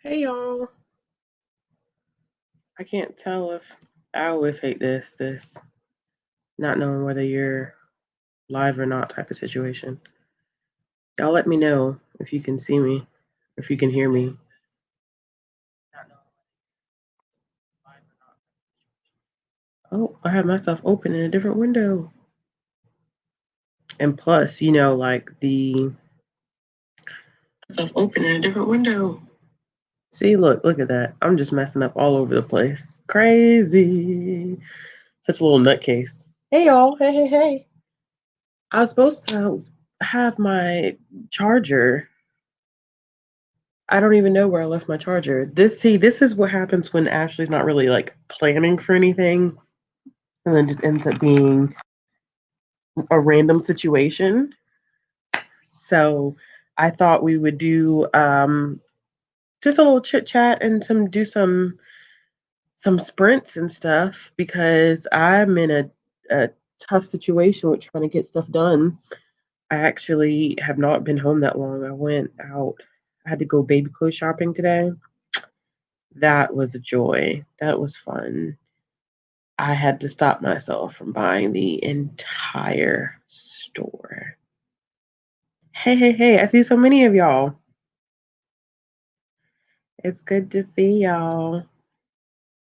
Hey y'all. I can't tell if I always hate this not knowing whether you're live or not type of situation. Y'all let me know if you can see me, if you can hear me. Oh, I have myself open in a different window. And plus, like the myself open in a different window. See, look at that. I'm just messing up all over the place. Crazy. Such a little nutcase. Hey y'all. Hey. I was supposed to have my charger. I don't even know where I left my charger. This is what happens when Ashley's not really like planning for anything and then just ends up being a random situation. So I thought we would do just a little chit chat and some sprints and stuff because I'm in a tough situation with trying to get stuff done. I actually have not been home that long. I went out. I had to go baby clothes shopping today. That was a joy. That was fun. I had to stop myself from buying the entire store. Hey, I see so many of y'all. It's good to see y'all.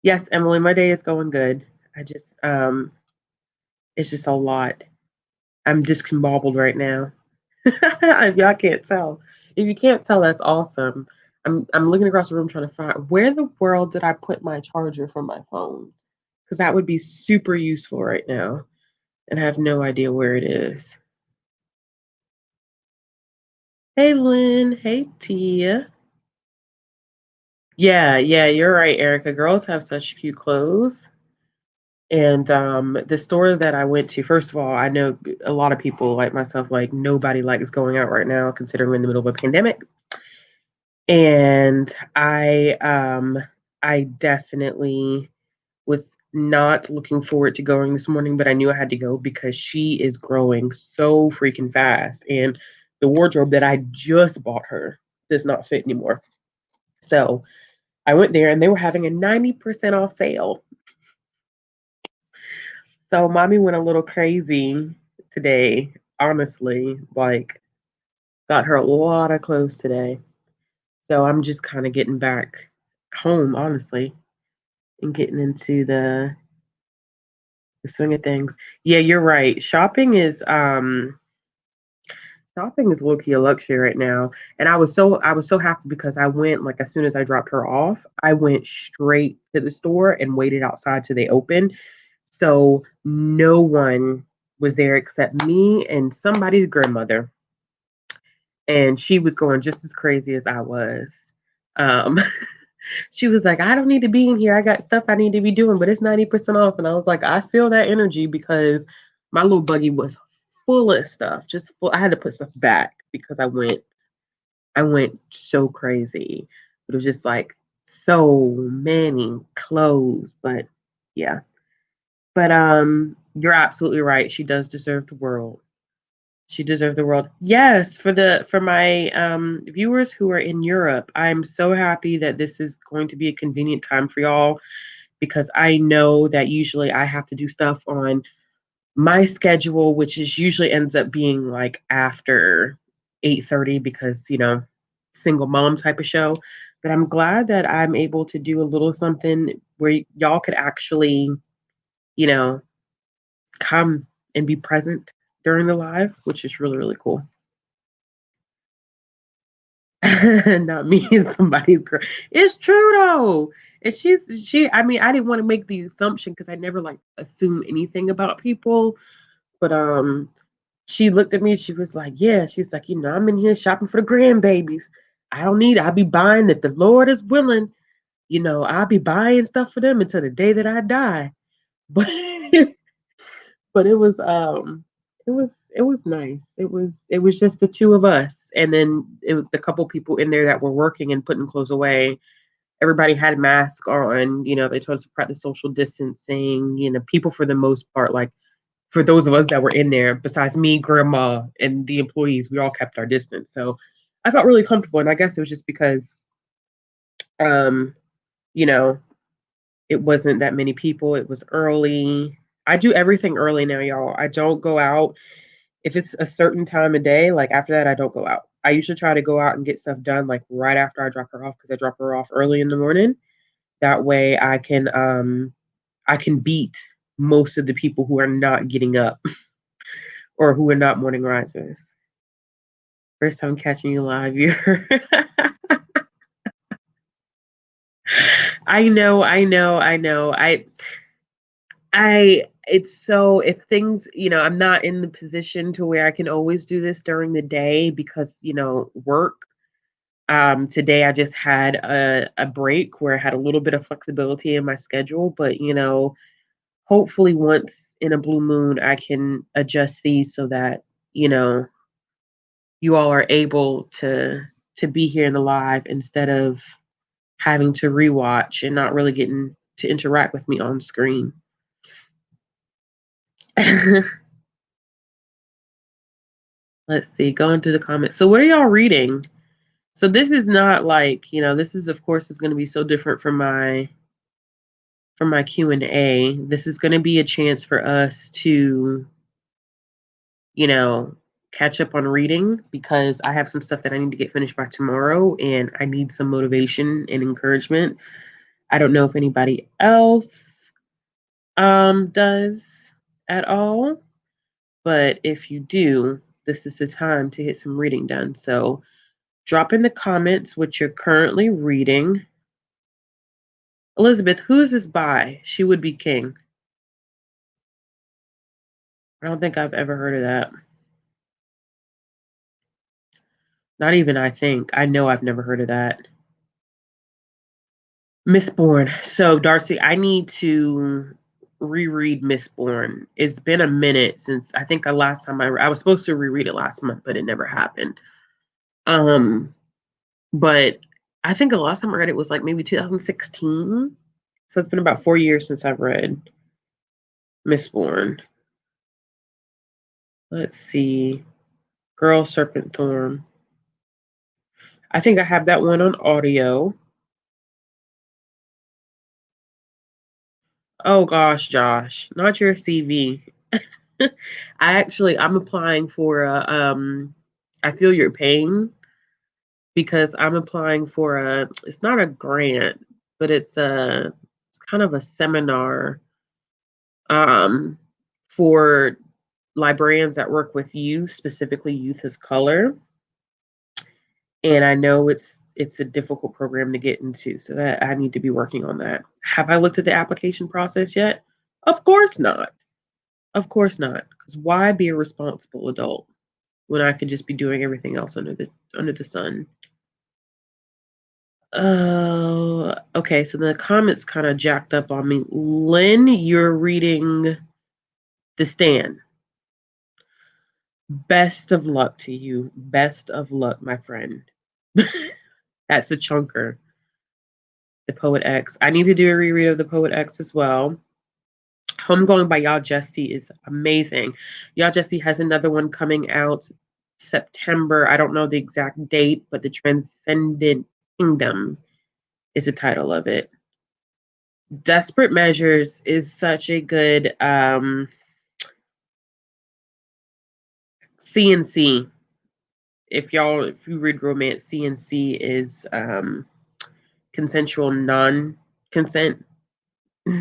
Yes, Emily, my day is going good. I just it's just a lot. I'm discombobbled right now. If y'all can't tell. If you can't tell, that's awesome. I'm looking across the room trying to find where the world did I put my charger for my phone? Because that would be super useful right now. And I have no idea where it is. Hey Lynn, hey Tia. Yeah, you're right, Erica. Girls have such cute clothes. And the store that I went to, first of all, I know a lot of people like myself, like nobody likes going out right now, considering we're in the middle of a pandemic. And I definitely was not looking forward to going this morning, but I knew I had to go because she is growing so freaking fast. And the wardrobe that I just bought her does not fit anymore. So I went there and they were having a 90% off sale. So mommy went a little crazy today, honestly. Like, got her a lot of clothes today. So I'm just kind of getting back home, honestly, and getting into the swing of things. Yeah, you're right. Shopping is low key a luxury right now. And I was so happy because I went like as soon as I dropped her off, I went straight to the store and waited outside till they opened. So no one was there except me and somebody's grandmother. And she was going just as crazy as I was. Um, she was like, I don't need to be in here. I got stuff I need to be doing, but it's 90% off. And I was like, I feel that energy because my little buggy was full of stuff, just full. I had to put stuff back because I went so crazy. It was just like so many clothes. But yeah. But you're absolutely right. She does deserve the world. She deserved the world. Yes, for my viewers who are in Europe, I'm so happy that this is going to be a convenient time for y'all because I know that usually I have to do stuff on my schedule, which is usually ends up being like after 8:30 because single mom type of show. But I'm glad that I'm able to do a little something where y'all could actually, you know, come and be present during the live, which is really really cool. Not me and somebody's girl. It's true though. And she I mean, I didn't want to make the assumption because I never like assume anything about people. But she looked at me, she was like, yeah, she's like, I'm in here shopping for the grandbabies. I'll be buying if the Lord is willing, I'll be buying stuff for them until the day that I die. But but it was nice. It was just the two of us, and then it was the couple people in there that were working and putting clothes away. Everybody had masks on. They told us to practice social distancing. People for the most part, like for those of us that were in there, besides me, grandma, and the employees, we all kept our distance. So I felt really comfortable, and I guess it was just because Um, you know, it wasn't that many people. It was early. I do everything early now, y'all. I don't go out. If it's a certain time of day, like after that, I don't go out. I usually try to go out and get stuff done like right after I drop her off because I drop her off early in the morning. That way I can beat most of the people who are not getting up or who are not morning risers. First time catching you live, you're I know. It's so if things, I'm not in the position to where I can always do this during the day because, work. Today I just had a break where I had a little bit of flexibility in my schedule, but hopefully once in a blue moon I can adjust these so that, you know, you all are able to be here in the live instead of having to rewatch and not really getting to interact with me on screen. Let's see, going through the comments. So what are y'all reading? So this is not like, this is of course is going to be so different from my Q&A. This is going to be a chance for us to, catch up on reading because I have some stuff that I need to get finished by tomorrow and I need some motivation and encouragement. I don't know if anybody else does at all, but if you do, this is the time to get some reading done. So drop in the comments what you're currently reading. Elizabeth, who is this by? She Would Be King. I don't think I've ever heard of that. Not even I think. I know I've never heard of that. Mistborn. So Darcy, I need to reread Mistborn. It's been a minute since I think the last time I was supposed to reread it last month, but it never happened. But I think the last time I read it was like maybe 2016. So it's been about 4 years since I've read Mistborn. Let's see. Girl Serpent Thorn. I think I have that one on audio. Oh gosh, Josh, not your CV. I'm applying for I feel your pain because I'm applying for it's not a grant, but it's kind of a seminar for librarians that work with youth, specifically youth of color. And I know it's a difficult program to get into, so that I need to be working on that. Have I looked at the application process yet? Of course not. Of course not. Because why be a responsible adult when I could just be doing everything else under the sun? Oh, okay. So the comments kind of jacked up on me. Lynn, you're reading The Stand. Best of luck to you. Best of luck, my friend. That's a chunker. The Poet X. I need to do a reread of The Poet X as well. Homegoing by Y'all Jesse is amazing. Y'all Jesse has another one coming out September. I don't know the exact date, but The Transcendent Kingdom is the title of it. Desperate Measures is such a good CNC. If you read romance, CNC is consensual non-consent.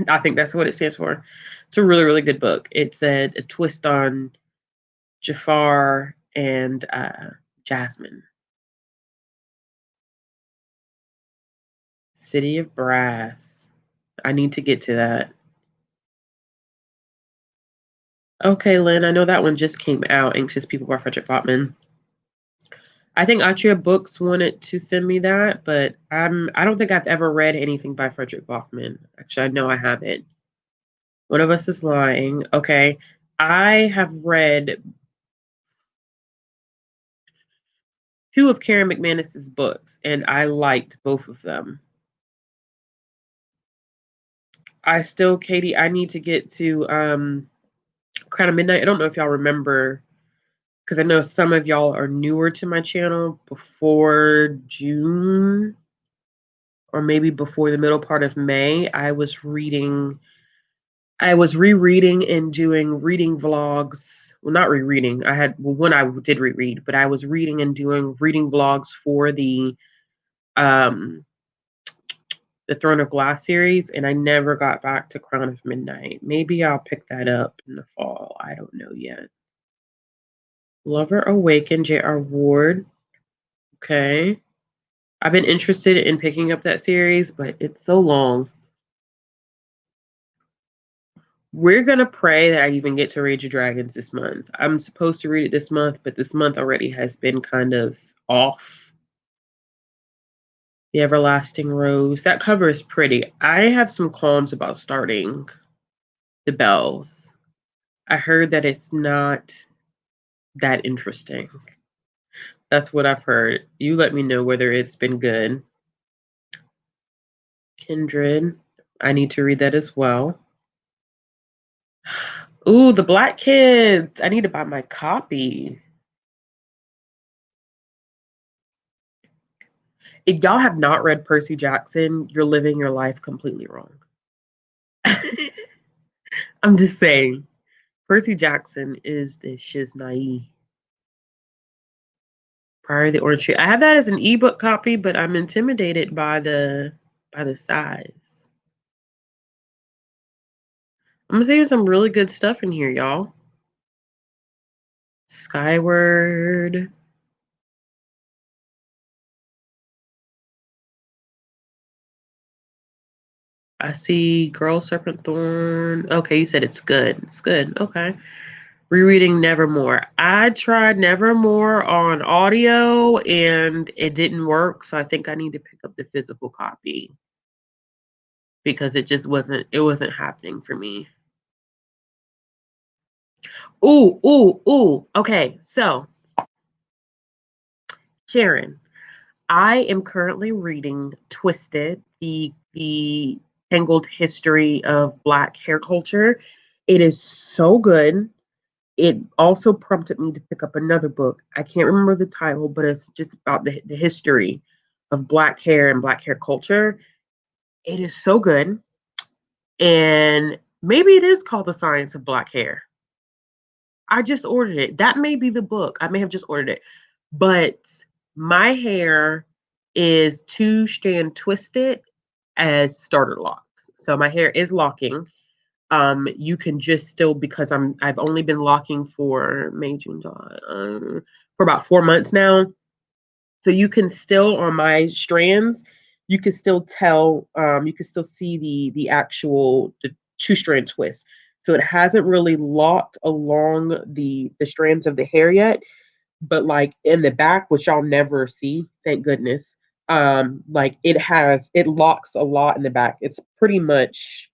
I think that's what it stands for. It's a really, really good book. It's a twist on Jafar and Jasmine. City of Brass. I need to get to that. Okay, Lynn, I know that one just came out, Anxious People by Frederick Bachman. I think Atria Books wanted to send me that, but I don't think I've ever read anything by Frederick Bachman. Actually, I know I haven't. One of Us is Lying. Okay. I have read 2 of Karen McManus's books, and I liked both of them. Katie, I need to get to Crown of Midnight. I don't know if y'all remember, because I know some of y'all are newer to my channel before June or maybe before the middle part of May, I was rereading and doing reading vlogs. Well, not rereading. When I did reread, but I was reading and doing reading vlogs for um the Throne of Glass series, and I never got back to Crown of Midnight. Maybe I'll pick that up in the fall. I don't know yet. Lover Awakened, J.R. Ward. Okay. I've been interested in picking up that series, but it's so long. We're going to pray that I even get to Rage of Dragons this month. I'm supposed to read it this month, but this month already has been kind of off. The Everlasting Rose. That cover is pretty. I have some qualms about starting The Bells. I heard that it's not that interesting. That's what I've heard. You let me know whether it's been good. Kindred. I need to read that as well. Ooh, The Black Kids. I need to buy my copy. If y'all have not read Percy Jackson, you're living your life completely wrong. I'm just saying. Percy Jackson is the shiznai. Prior to the Orange Tree. I have that as an ebook copy, but I'm intimidated by the size. I'm gonna say there's some really good stuff in here, y'all. Skyward. I see Girl Serpent Thorn. Okay, you said it's good. It's good. Okay. Rereading Nevermore. I tried Nevermore on audio and it didn't work, so I think I need to pick up the physical copy because it wasn't happening for me. Ooh. Okay, so Sharon, I am currently reading Twisted, the tangled history of Black hair culture. It is so good. It also prompted me to pick up another book. I can't remember the title, but it's just about the history of Black hair and Black hair culture. It is so good. And maybe it is called The Science of Black Hair. I just ordered it. That may be the book. I may have just ordered it. But my hair is two strand twisted as starter locks. So my hair is locking. You can just still, because I've only been locking for May, June, July, for about 4 months now. So you can still, on my strands, you can still tell, you can still see the two strand twist. So it hasn't really locked along the strands of the hair yet, but like in the back, which y'all never see, thank goodness. Like it locks a lot in the back. It's pretty much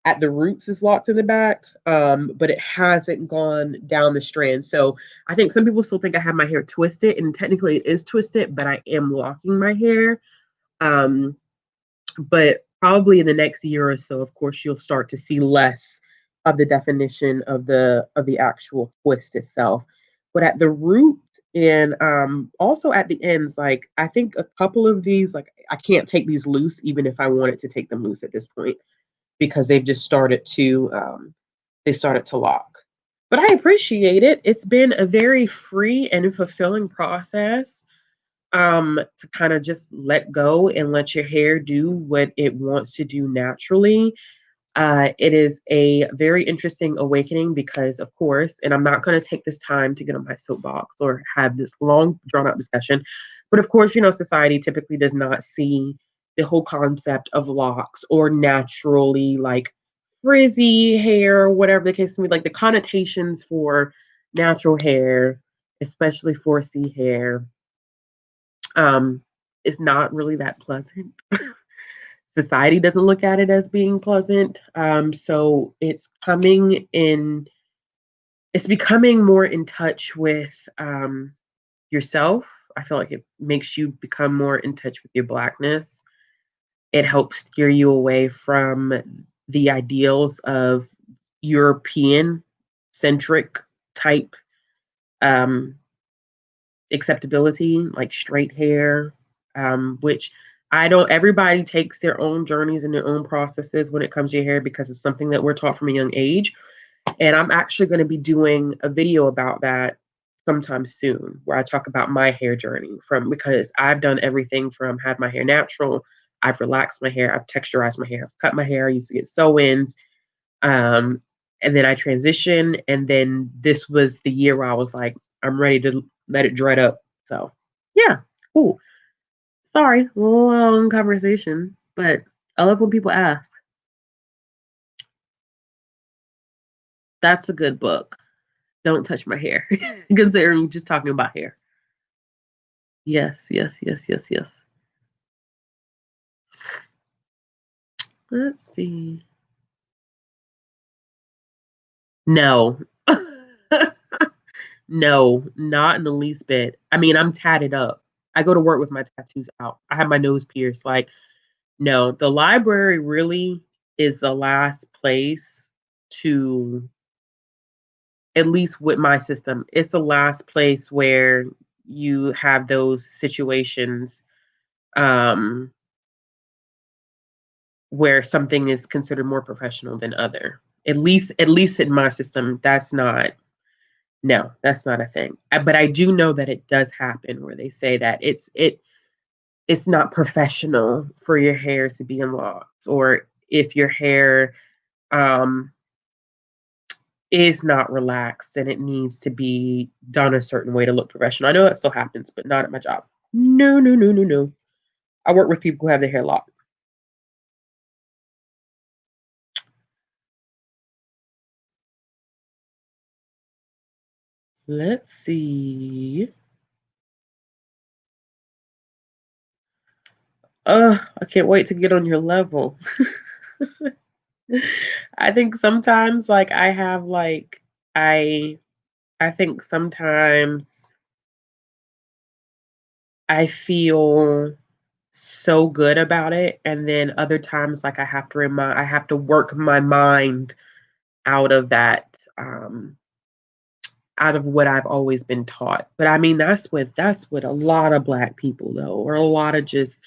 at the roots is locked in the back, but it hasn't gone down the strand. So I think some people still think I have my hair twisted, and technically it is twisted, but I am locking my hair. Um, but probably in the next year or so, of course, you'll start to see less of the definition of the actual twist itself. But at the root and also at the ends, like I think a couple of these, like I can't take these loose, even if I wanted to take them loose at this point because they've just started to lock. But I appreciate it. It's been a very free and fulfilling process to kind of just let go and let your hair do what it wants to do naturally. It is a very interesting awakening because, of course, and I'm not going to take this time to get on my soapbox or have this long, drawn out discussion, but of course, society typically does not see the whole concept of locks or naturally like frizzy hair, or whatever the case may be, like the connotations for natural hair, especially 4C hair, um, is not really that pleasant. Society doesn't look at it as being pleasant. So it's becoming more in touch with yourself. I feel like it makes you become more in touch with your Blackness. It helps steer you away from the ideals of European centric type um, acceptability, like straight hair, which Everybody takes their own journeys and their own processes when it comes to your hair because it's something that we're taught from a young age. And I'm actually going to be doing a video about that sometime soon where I talk about my hair journey because I've done everything from had my hair natural, I've relaxed my hair, I've texturized my hair, I've cut my hair, I used to get sew-ins, and then I transitioned, and then this was the year where I was like, I'm ready to let it dread up. So yeah, cool. Sorry, long conversation, but I love when people ask. That's a good book. Don't touch my hair. Considering just talking about hair. Yes, yes, yes, yes, yes. Let's see. No. No, not in the least bit. I mean, I'm tatted up. I go to work with my tattoos out. I have my nose pierced. Like, no, the library really is the last place to, at least with my system, it's the last place where you have those situations um, where something is considered more professional than other. At least in my system, that's not no, that's not a thing. But I do know that it does happen where they say that it's not professional for your hair to be in locks, or if your hair um, is not relaxed and it needs to be done a certain way to look professional. I know that still happens, but not at my job. No, no, no, no, no. I work with people who have their hair locked. Let's see. I can't wait to get on your level. I think sometimes like I have like I think sometimes I feel so good about it, and then other times like I have to work my mind out of that out of what I've always been taught. But I mean that's with a lot of black people though, or a lot of just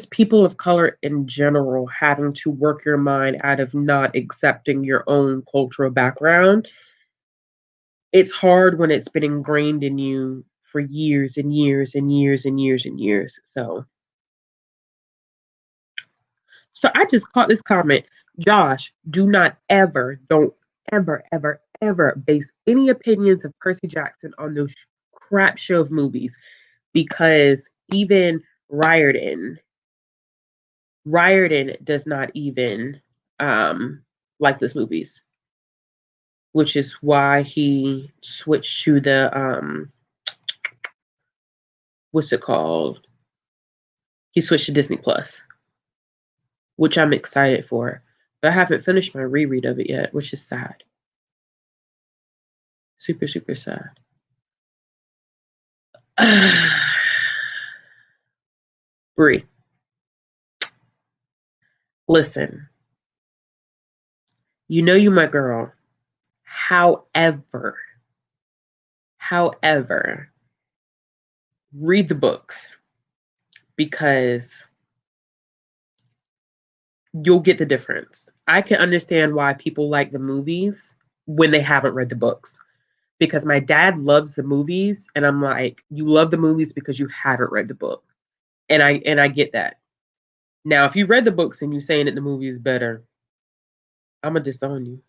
people of color in general having to work your mind out of not accepting your own cultural background. It's hard when it's been ingrained in you for years and years and years and years and years. So I just caught this comment. Josh, do not ever, don't ever, ever, ever base any opinions of Percy Jackson on those crap show of movies because even Riordan, Riordan does not even like those movies, which is why he switched to the what's it called? He switched to Disney Plus, which I'm excited for. But I haven't finished my reread of it yet, which is sad. Super, super sad. Brie, listen, you know you my girl. However, read the books because you'll get the difference. I can understand why people like the movies when they haven't read the books. Because my dad loves the movies, and I'm like, you love the movies because you haven't read the book. And I get that. Now, if you read the books and you're saying that the movie is better, I'ma disown you.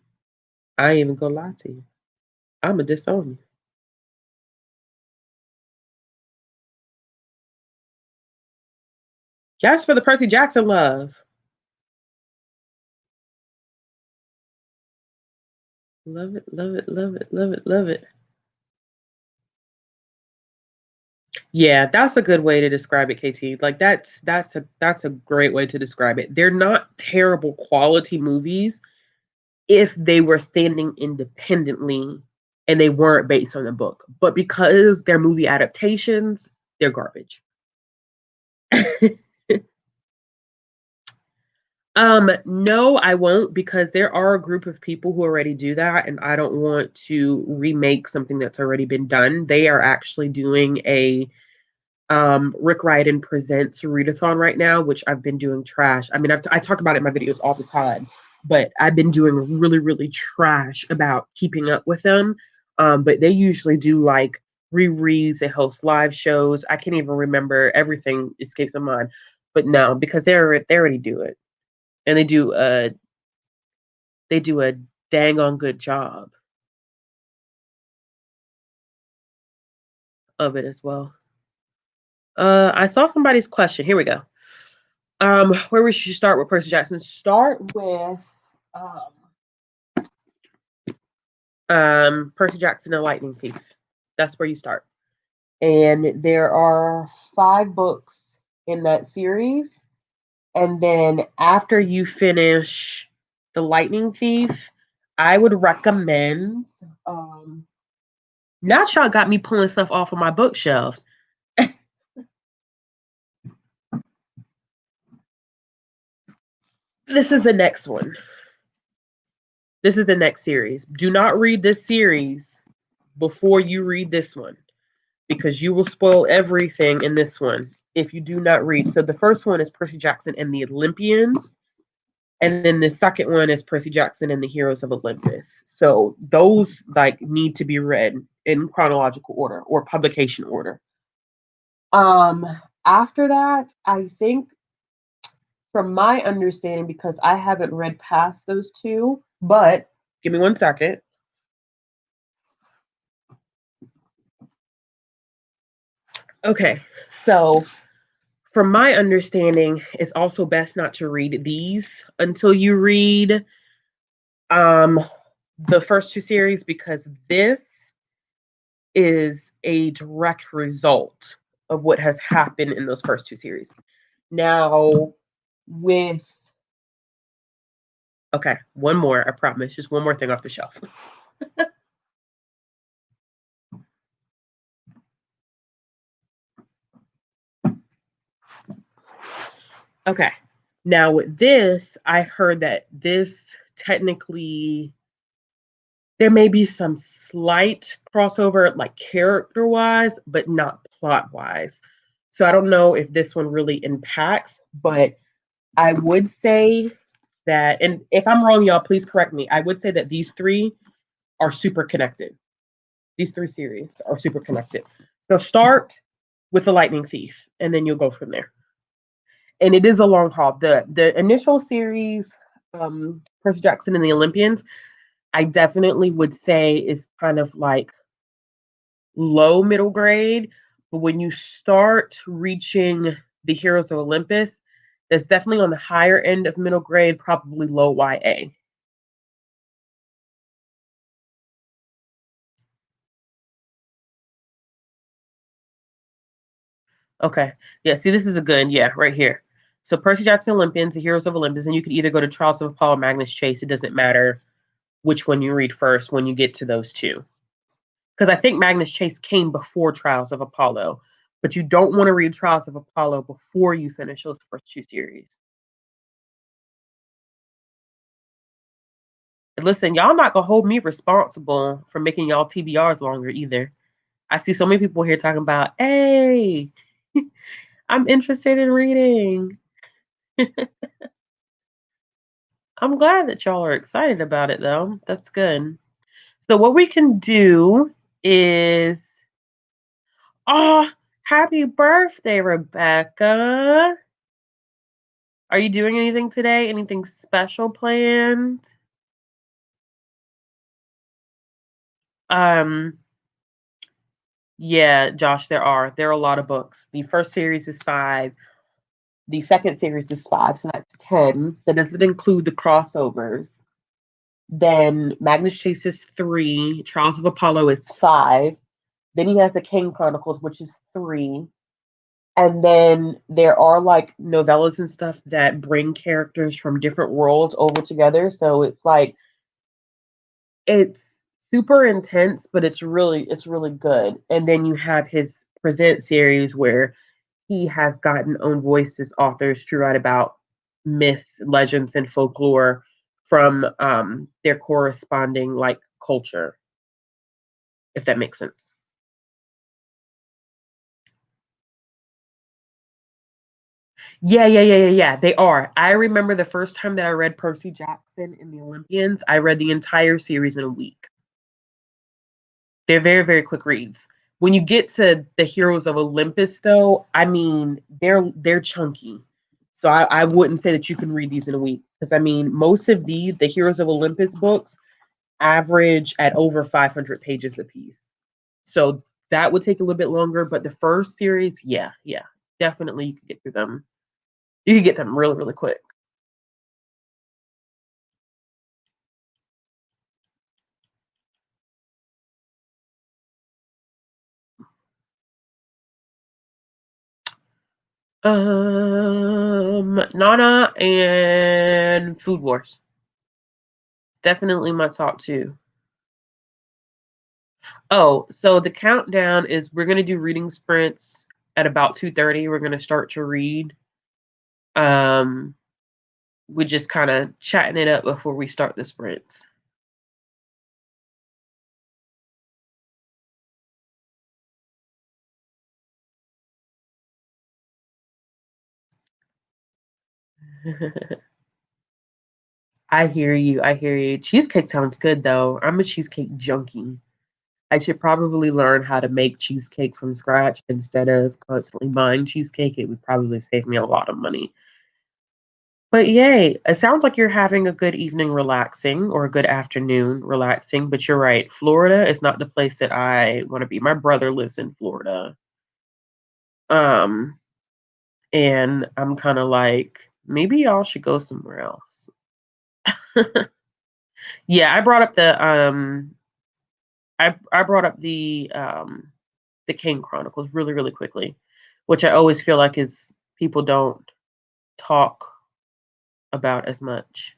I ain't even gonna lie to you. I'ma disown you. Yes, for the Percy Jackson love. Love it, love it, love it, love it, love it. Yeah, that's a good way to describe it, KT. Like that's a great way to describe it. They're not terrible quality movies if they were standing independently and they weren't based on a book. But because they're movie adaptations, they're garbage. No, I won't because there are a group of people who already do that, and I don't want to remake something that's already been done. They are actually doing Rick Riordan presents readathon right now, which I've been doing trash. I mean, I talk about it in my videos all the time, but I've been doing really, really trash about keeping up with them. But they usually do like rereads, they host live shows. I can't even remember, everything escapes my mind. But no, because they already do it. And they do a dang on good job of it as well. I saw somebody's question. Here we go. Where we should start with Percy Jackson? Start with Percy Jackson and Lightning Thief. That's where you start. And there are 5 books in that series. And then after you finish the Lightning Thief, I would recommend. Now y'all got me pulling stuff off of my bookshelves. This is the next one. This is the next series. Do not read this series before you read this one, because you will spoil everything in this one if you do not read. So the first one is Percy Jackson and the Olympians. And then the second one is Percy Jackson and the Heroes of Olympus. So those like need to be read in chronological order or publication order. After that, I think, from my understanding, because I haven't read past those 2, but give me 1 second. Okay, so from my understanding, it's also best not to read these until you read the first 2 series, because this is a direct result of what has happened in those first 2 series. Now, with okay, one more, I promise, just one more thing off the shelf. Okay. Now with this, I heard that this technically, there may be some slight crossover, like character wise, but not plot wise. So I don't know if this one really impacts, but I would say that, and if I'm wrong, y'all, please correct me. I would say that these 3 are super connected. These 3 series are super connected. So start with the Lightning Thief, and then you'll go from there. And it is a long haul. The initial series, Percy Jackson and the Olympians, I definitely would say is kind of like low middle grade. But when you start reaching the Heroes of Olympus, that's definitely on the higher end of middle grade, probably low YA. Okay. Yeah, see, this is a good, yeah, right here. So Percy Jackson Olympians, the Heroes of Olympus, and you could either go to Trials of Apollo, Magnus Chase. It doesn't matter which one you read first when you get to those 2. Because I think Magnus Chase came before Trials of Apollo, but you don't want to read Trials of Apollo before you finish those first 2 series. And listen, y'all not gonna hold me responsible for making y'all TBRs longer either. I see so many people here talking about, hey, I'm interested in reading. I'm glad that y'all are excited about it, though. That's good. So what we can do is, oh, happy birthday, Rebecca. Are you doing anything today? Anything special planned? Um, yeah, Josh, there are a lot of books. The first series is 5. The second series is 5, so that's 10. That doesn't include the crossovers. Then Magnus Chase is 3. Trials of Apollo is 5. Then he has the King Chronicles, which is 3. And then there are like novellas and stuff that bring characters from different worlds over together. So it's like, it's super intense, but it's really good. And then you have his present series where he has gotten own voices authors to write about myths, legends, and folklore from their corresponding like culture, if that makes sense. Yeah. They are. I remember the first time that I read Percy Jackson in the Olympians, I read the entire series in a week. They're very, very quick reads. When you get to the Heroes of Olympus, though, I mean, they're chunky. So I wouldn't say that you can read these in a week. Because I mean, most of the Heroes of Olympus books average at over 500 pages a piece. So that would take a little bit longer. But the first series, yeah, definitely you could get through them. You could get them really, really quick. Nana and Food Wars. Definitely my top two. Oh, so the countdown is we're gonna do reading sprints at about 2:30. We're gonna start to read. Um, we're just kind of chatting it up before we start the sprints. I hear you. I hear you. Cheesecake sounds good though. I'm a cheesecake junkie. I should probably learn how to make cheesecake from scratch instead of constantly buying cheesecake. It would probably save me a lot of money. But yay, it sounds like you're having a good evening relaxing or a good afternoon relaxing. But you're right, Florida is not the place that I want to be. My brother lives in Florida. Um, and I'm kind of like, maybe y'all should go somewhere else. Yeah, I brought up the King Chronicles really, really quickly, which I always feel like is people don't talk about as much.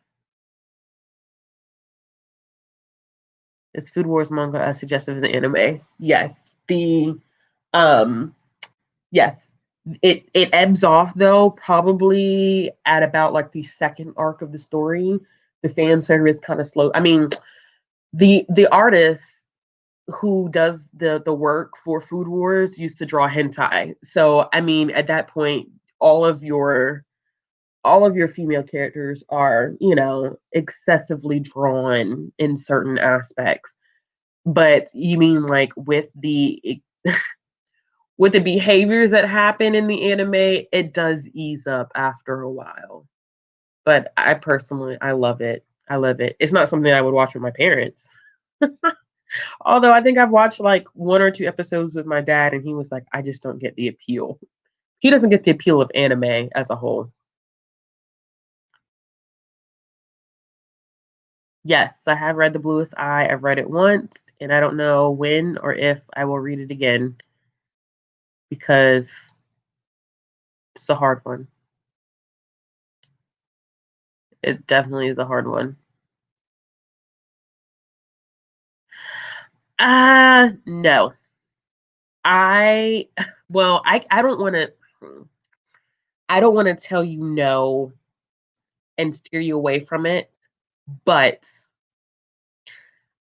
It's Food Wars manga as suggestive as an anime. Yes. The um yes. It ebbs off though, probably at about like the second arc of the story. The fan service kind of slow. I mean, the artist who does the work for Food Wars used to draw hentai. So I mean, at that point, all of your all of your female characters are, excessively drawn in certain aspects. But you mean like with the behaviors that happen in the anime, it does ease up after a while. But I love it. I love it. It's not something I would watch with my parents. Although I think I've watched like one or two episodes with my dad, and he was like, I just don't get the appeal. He doesn't get the appeal of anime as a whole. Yes, I have read The Bluest Eye. I've read it once, and I don't know when or if I will read it again because it's a hard one. It definitely is a hard one. No. I well, I don't want to tell you no and steer you away from it, but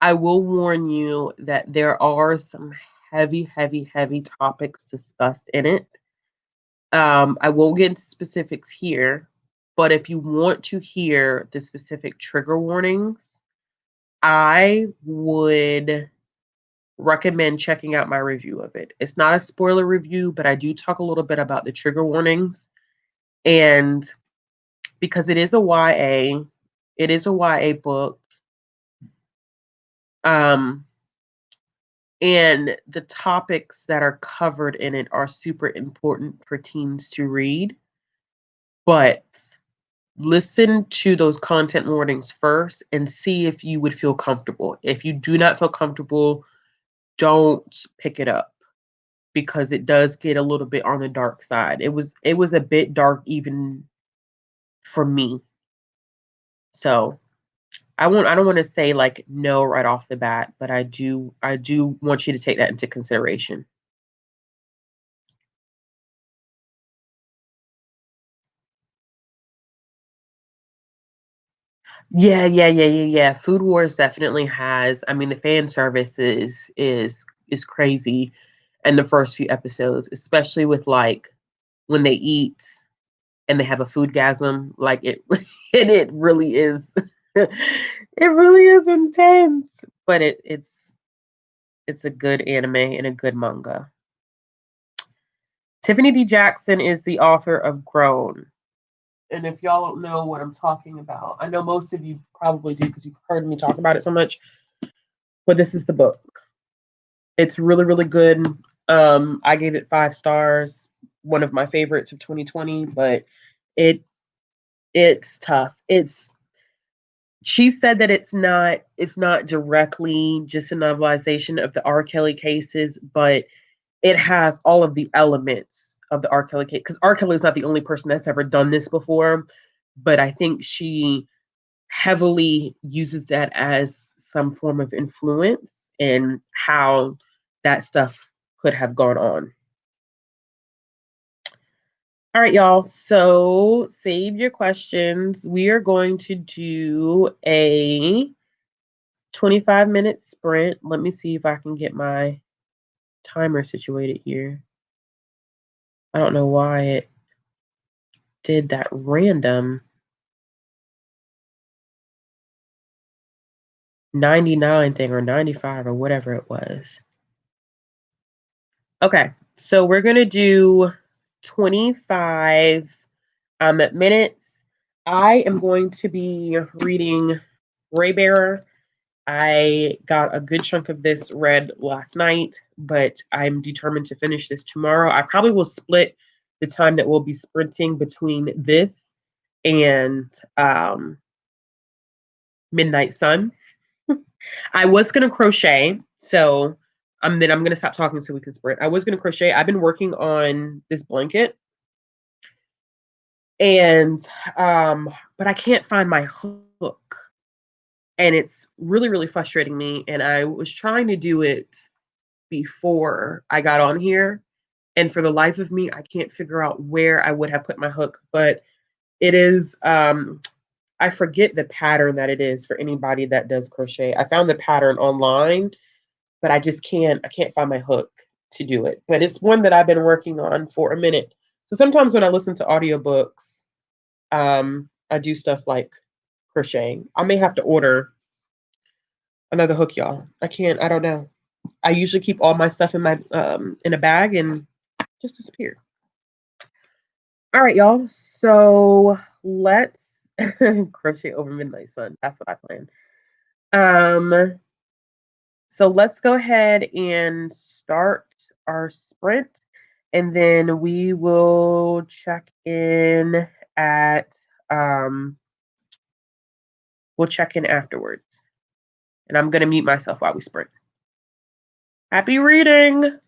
I will warn you that there are some heavy, heavy, heavy topics discussed in it. I won't get into specifics here, but if you want to hear the specific trigger warnings, I would recommend checking out my review of it. It's not a spoiler review, but I do talk a little bit about the trigger warnings. And because it is a YA book. Um, and the topics that are covered in it are super important for teens to read. But listen to those content warnings first and see if you would feel comfortable. If you do not feel comfortable, don't pick it up because it does get a little bit on the dark side. It was a bit dark even for me. So I don't want to say like no right off the bat, but I do want you to take that into consideration. Yeah. Food Wars definitely has. I mean, the fan service is crazy in the first few episodes, especially with like when they eat. and they have a foodgasm, like it, and it really is, it really is intense. But it's a good anime and a good manga. Tiffany D. Jackson is the author of Grown. And if y'all don't know what I'm talking about, I know most of you probably do because you've heard me talk about it so much, but this is the book. It's really, really good. I gave it 5 stars, one of my favorites of 2020, but it it's tough. It's she said that it's not directly just a novelization of the R. Kelly cases, but it has all of the elements of the R. Kelly case. Because R. Kelly is not the only person that's ever done this before, but I think she heavily uses that as some form of influence in how that stuff could have gone on. All right, y'all. So save your questions. We are going to do a 25-minute sprint. Let me see if I can get my timer situated here. I don't know why it did that random 99 thing or 95 or whatever it was. Okay, so we're going to do 25 minutes. I am going to be reading Raybearer. I got a good chunk of this read last night, but I'm determined to finish this tomorrow. I probably will split the time that we'll be sprinting between this and Midnight Sun. I was going to crochet, so then I'm going to stop talking so we can sprint. I was going to crochet. I've been working on this blanket, and but I can't find my hook, and it's really, really frustrating me. And I was trying to do it before I got on here, and for the life of me, I can't figure out where I would have put my hook. But it is I forget the pattern that it is for anybody that does crochet. I found the pattern online, but I can't find my hook to do it. But it's one that I've been working on for a minute. So sometimes when I listen to audiobooks, I do stuff like crocheting. I may have to order another hook, y'all. I don't know. I usually keep all my stuff in a bag and just disappear. All right, y'all. So let's crochet over Midnight Sun. That's what I plan. So let's go ahead and start our sprint, and then we will check in at we'll check in afterwards. And I'm gonna mute myself while we sprint. Happy reading!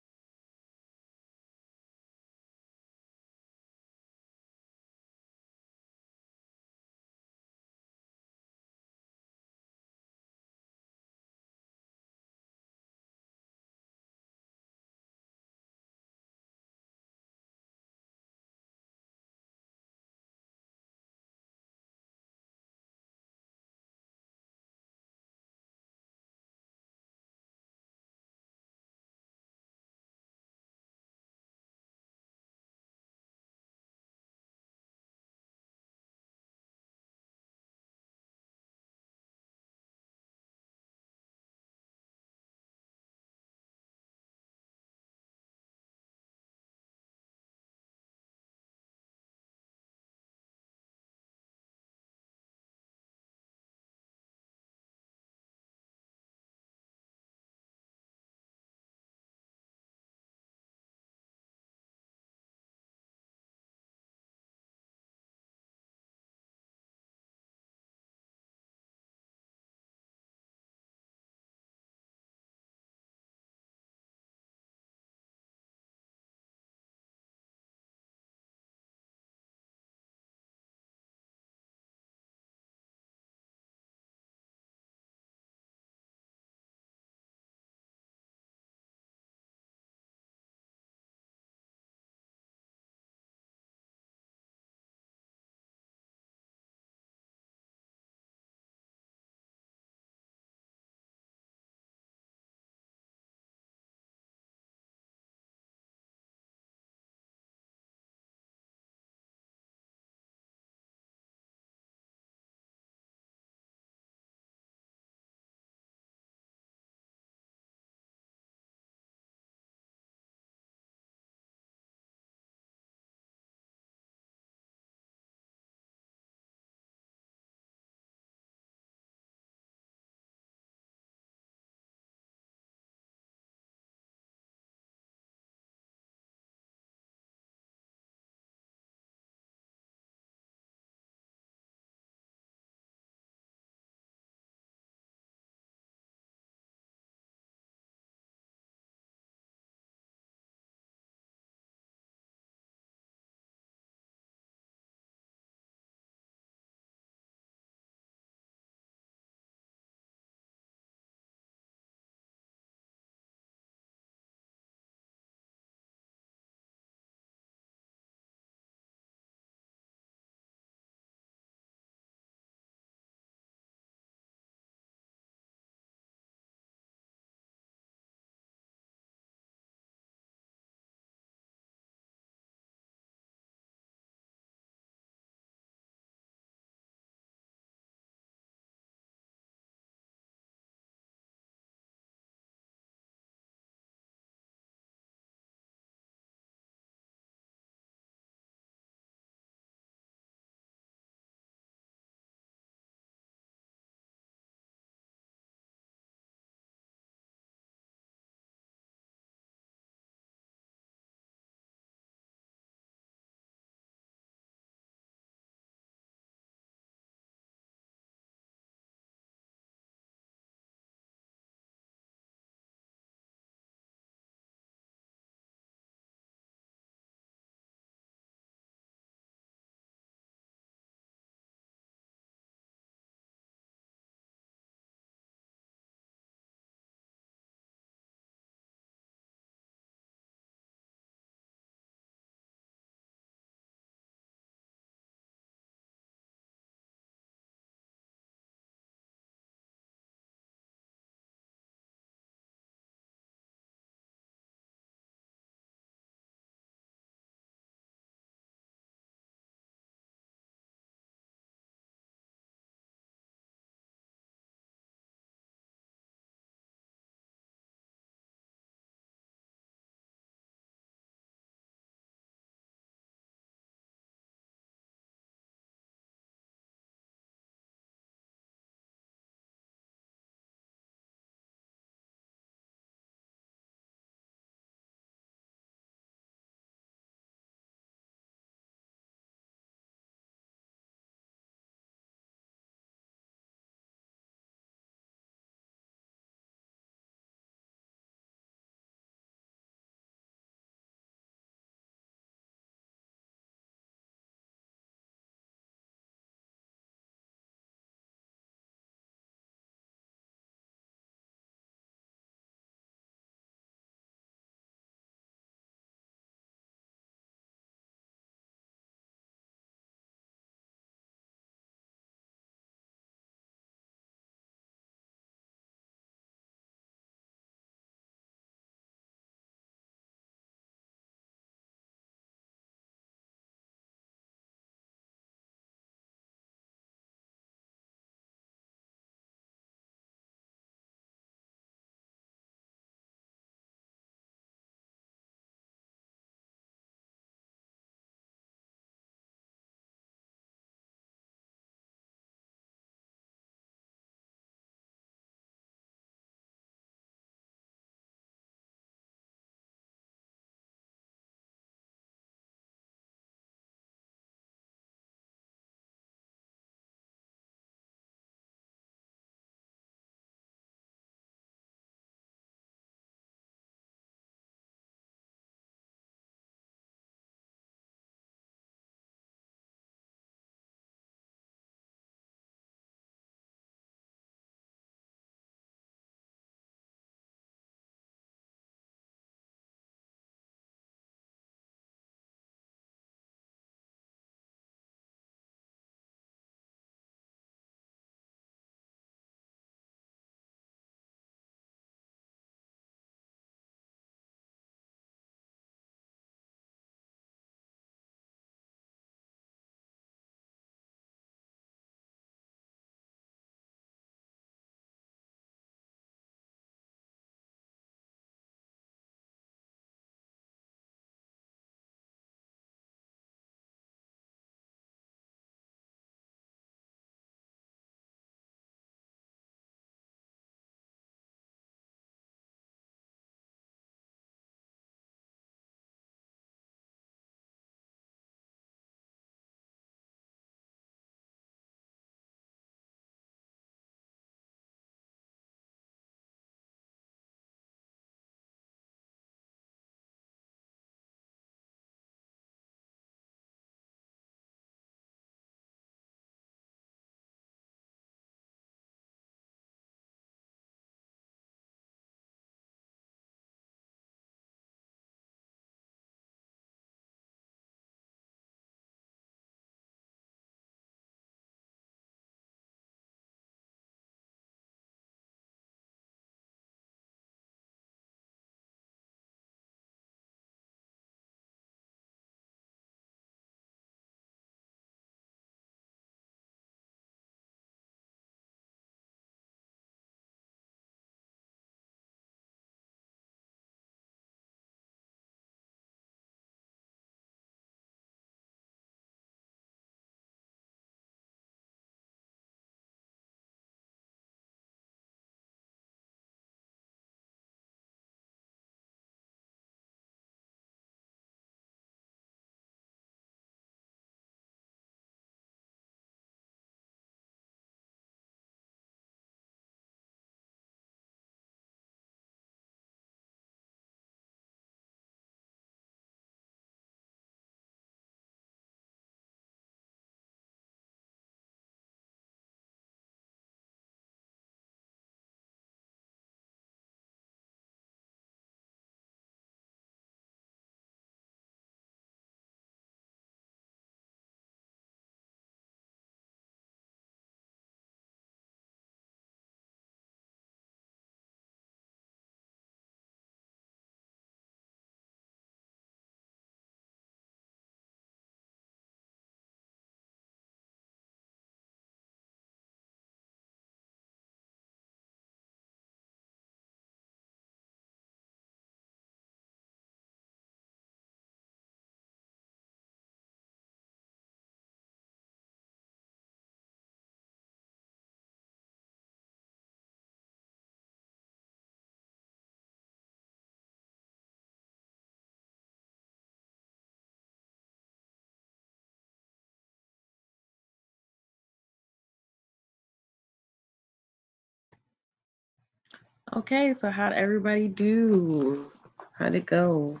Okay, so how'd everybody do? How'd it go?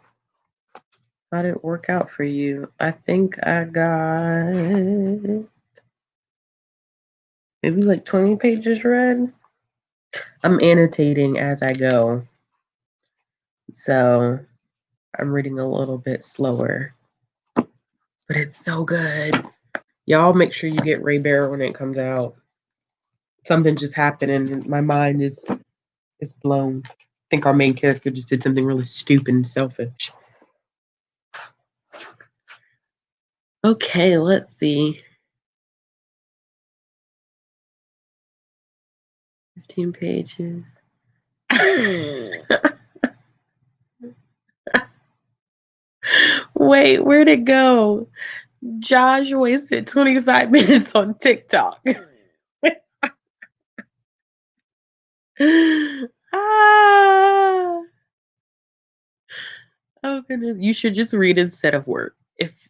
How'd it work out for you? I think I got maybe like 20 pages read. I'm annotating as I go, so I'm reading a little bit slower, but it's so good. Y'all make sure you get Ray Bear when it comes out. Something just happened and my mind is blown. I think our main character just did something really stupid and selfish. Okay, let's see. 15 pages. Wait, where'd it go? Josh wasted 25 minutes on TikTok. Ah. Oh goodness. You should just read instead of work.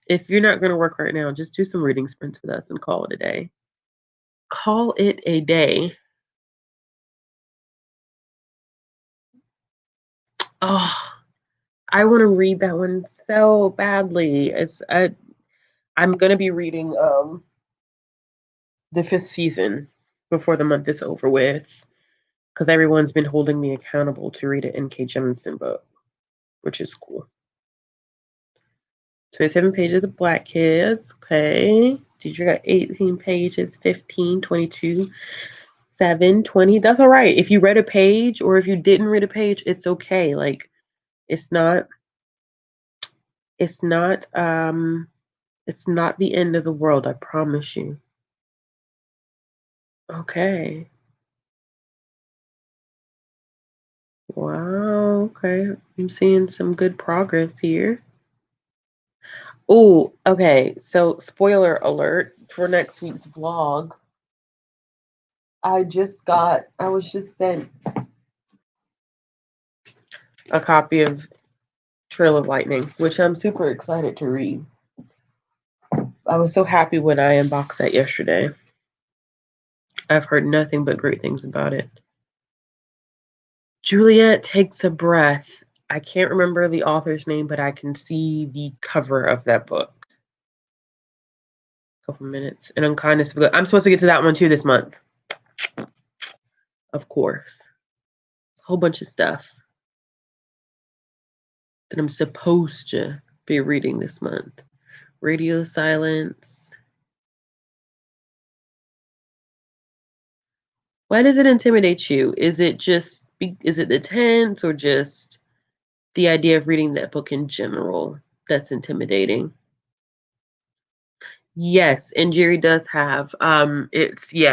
If you're not gonna work right now, just do some reading sprints with us and call it a day. Call it a day. Oh, I want to read that one so badly. I'm gonna be reading the 5th season before the month is over with, because everyone's been holding me accountable to read an N.K. Jemisin book, which is cool. 27 pages of Black Kids. Okay. Teacher got 18 pages, 15, 22, 7, 20. That's all right. If you read a page or if you didn't read a page, it's okay. Like it's not it's not the end of the world, I promise you. Okay. Wow, okay. I'm seeing some good progress here. Oh, okay. So, spoiler alert for next week's vlog. I was just sent a copy of Trail of Lightning, which I'm super excited to read. I was so happy when I unboxed that yesterday. I've heard nothing but great things about it. Juliet Takes a Breath. I can't remember the author's name, but I can see the cover of that book. Couple minutes. And Unkindness of Good. I'm supposed to get to that one too this month. Of course. It's a whole bunch of stuff that I'm supposed to be reading this month. Radio Silence. Why does it intimidate you? Is it the tense or just the idea of reading that book in general that's intimidating? Yes, and Jerry does have I'm part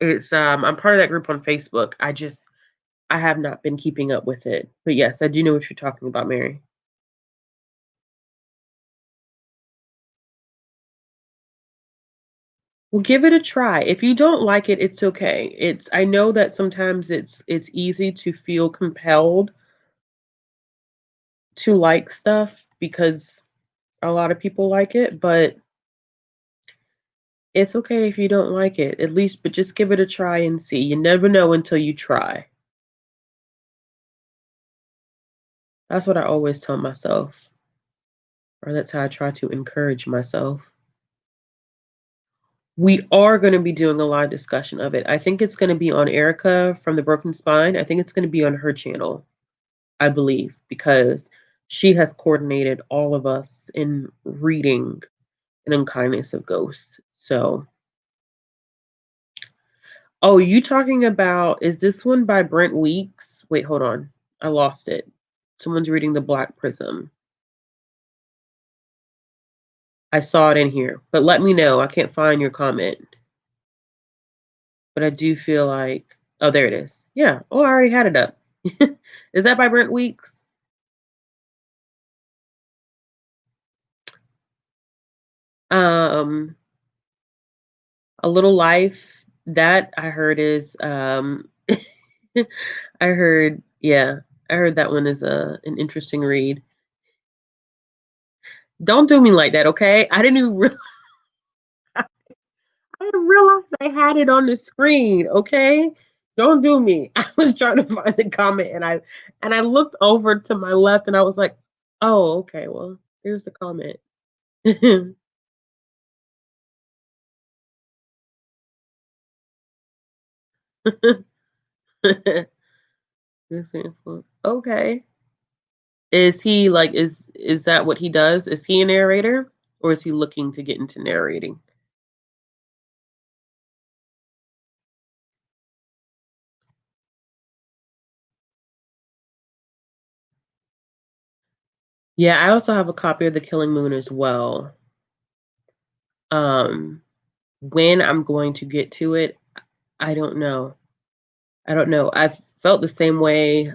of that group on Facebook. I have not been keeping up with it. But yes, I do know what you're talking about, Mary. Well, give it a try. If you don't like it, it's okay. I know that sometimes it's easy to feel compelled to like stuff because a lot of people like it, but it's okay if you don't like it. At least but just give it a try and see. You never know until you try. That's what I always tell myself. Or that's how I try to encourage myself. We are going to be doing a live discussion of it. I think it's going to be on Erica from the Broken Spine. I think it's going to be on her channel, I believe, because she has coordinated all of us in reading An Unkindness of Ghosts. So, oh, you talking about, is this one by Brent Weeks? Wait, hold on. I lost it. Someone's reading The Black Prism. I saw it in here, but let me know. I can't find your comment. But I do feel like, oh, there it is. Yeah. Oh, I already had it up. Is that by Brent Weeks? A Little Life. That I heard is I heard that one is an interesting read. Don't do me like that, okay? I didn't realize I had it on the screen, okay? Don't do me. I was trying to find the comment and I looked over to my left and I was like, oh, okay, well, here's the comment. Okay. Is he like is that what he does? Is he a narrator or is he looking to get into narrating? Yeah, I also have a copy of The Killing Moon as well. Um, when I'm going to get to it, I don't know. I don't know. I've felt the same way.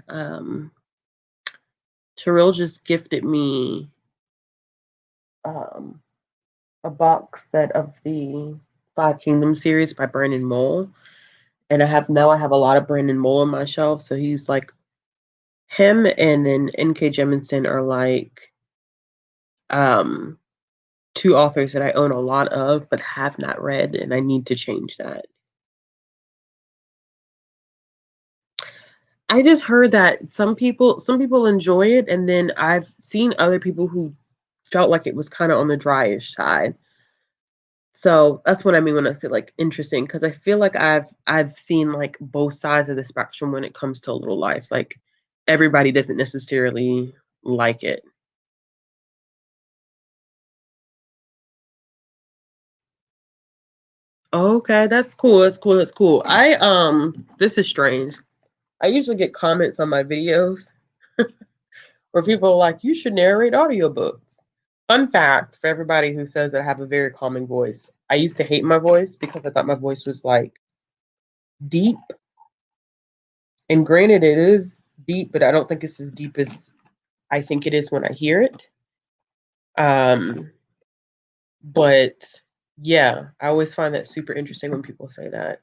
Terrell just gifted me um, a box set of the Five Kingdoms series by Brandon Mole, and I have a lot of Brandon Mole on my shelf. So he's like him, and then N.K. Jemisin are like um, two authors that I own a lot of but have not read, and I need to change that. I just heard that some people enjoy it, and then I've seen other people who felt like it was kind of on the dryish side. So that's what I mean when I say like interesting, because I feel like I've seen like both sides of the spectrum when it comes to a little life. Like everybody doesn't necessarily like it. Okay, that's cool. That's cool. That's cool. This is strange. I usually get comments on my videos where people are like, "You should narrate audiobooks." Fun fact for everybody who says that I have a very calming voice. I used to hate my voice because I thought my voice was like deep. And granted, it is deep, but I don't think it's as deep as I think it is when I hear it. Um, but yeah, I always find that super interesting when people say that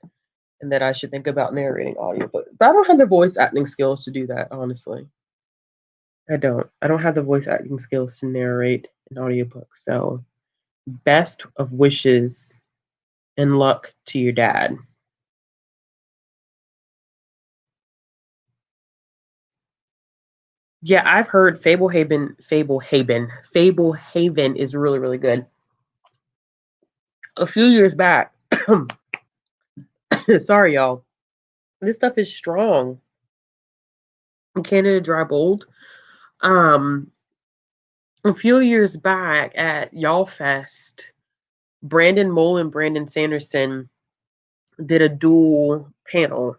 and that I should think about narrating audiobooks. But I don't have the voice acting skills to do that, honestly. I don't. I don't have the voice acting skills to narrate an audiobook. So, best of wishes and luck to your dad. Yeah, I've heard Fable Haven is really, really good. A few years back, sorry, y'all. This stuff is strong. Canada Dry Bold. Um, a few years back at Y'all Fest, Brandon Mole and Brandon Sanderson did a dual panel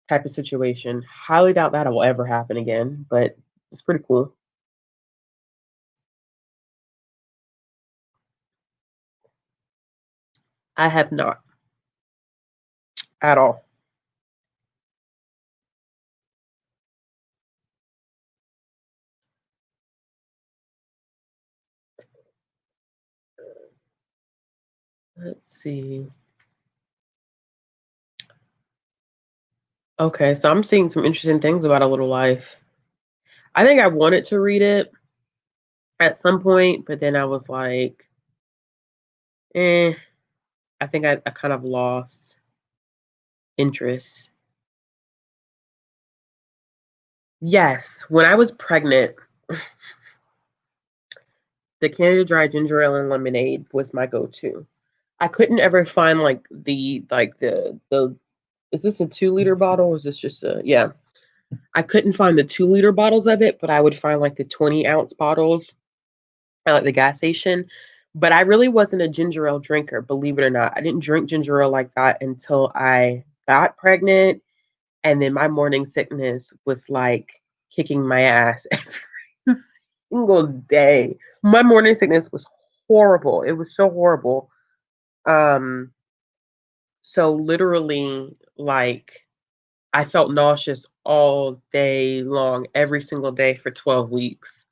type of situation. Highly doubt that will ever happen again, but it's pretty cool. I have not at all. Let's see. Okay, so I'm seeing some interesting things about A Little Life. I think I wanted to read it at some point, but then I was like, eh, I think I kind of lost interest. Yes, when I was pregnant, the Canada Dry ginger ale and lemonade was my go-to. I couldn't ever find like the is this a 2 liter bottle or is this just a yeah. I couldn't find the 2 liter bottles of it, but I would find like the 20-ounce bottles at like the gas station. But I really wasn't a ginger ale drinker, believe it or not. I didn't drink ginger ale like that until I got pregnant. And then my morning sickness was like kicking my ass every single day. My morning sickness was horrible. It was so horrible. Um, so literally, like, I felt nauseous all day long, every single day for 12 weeks.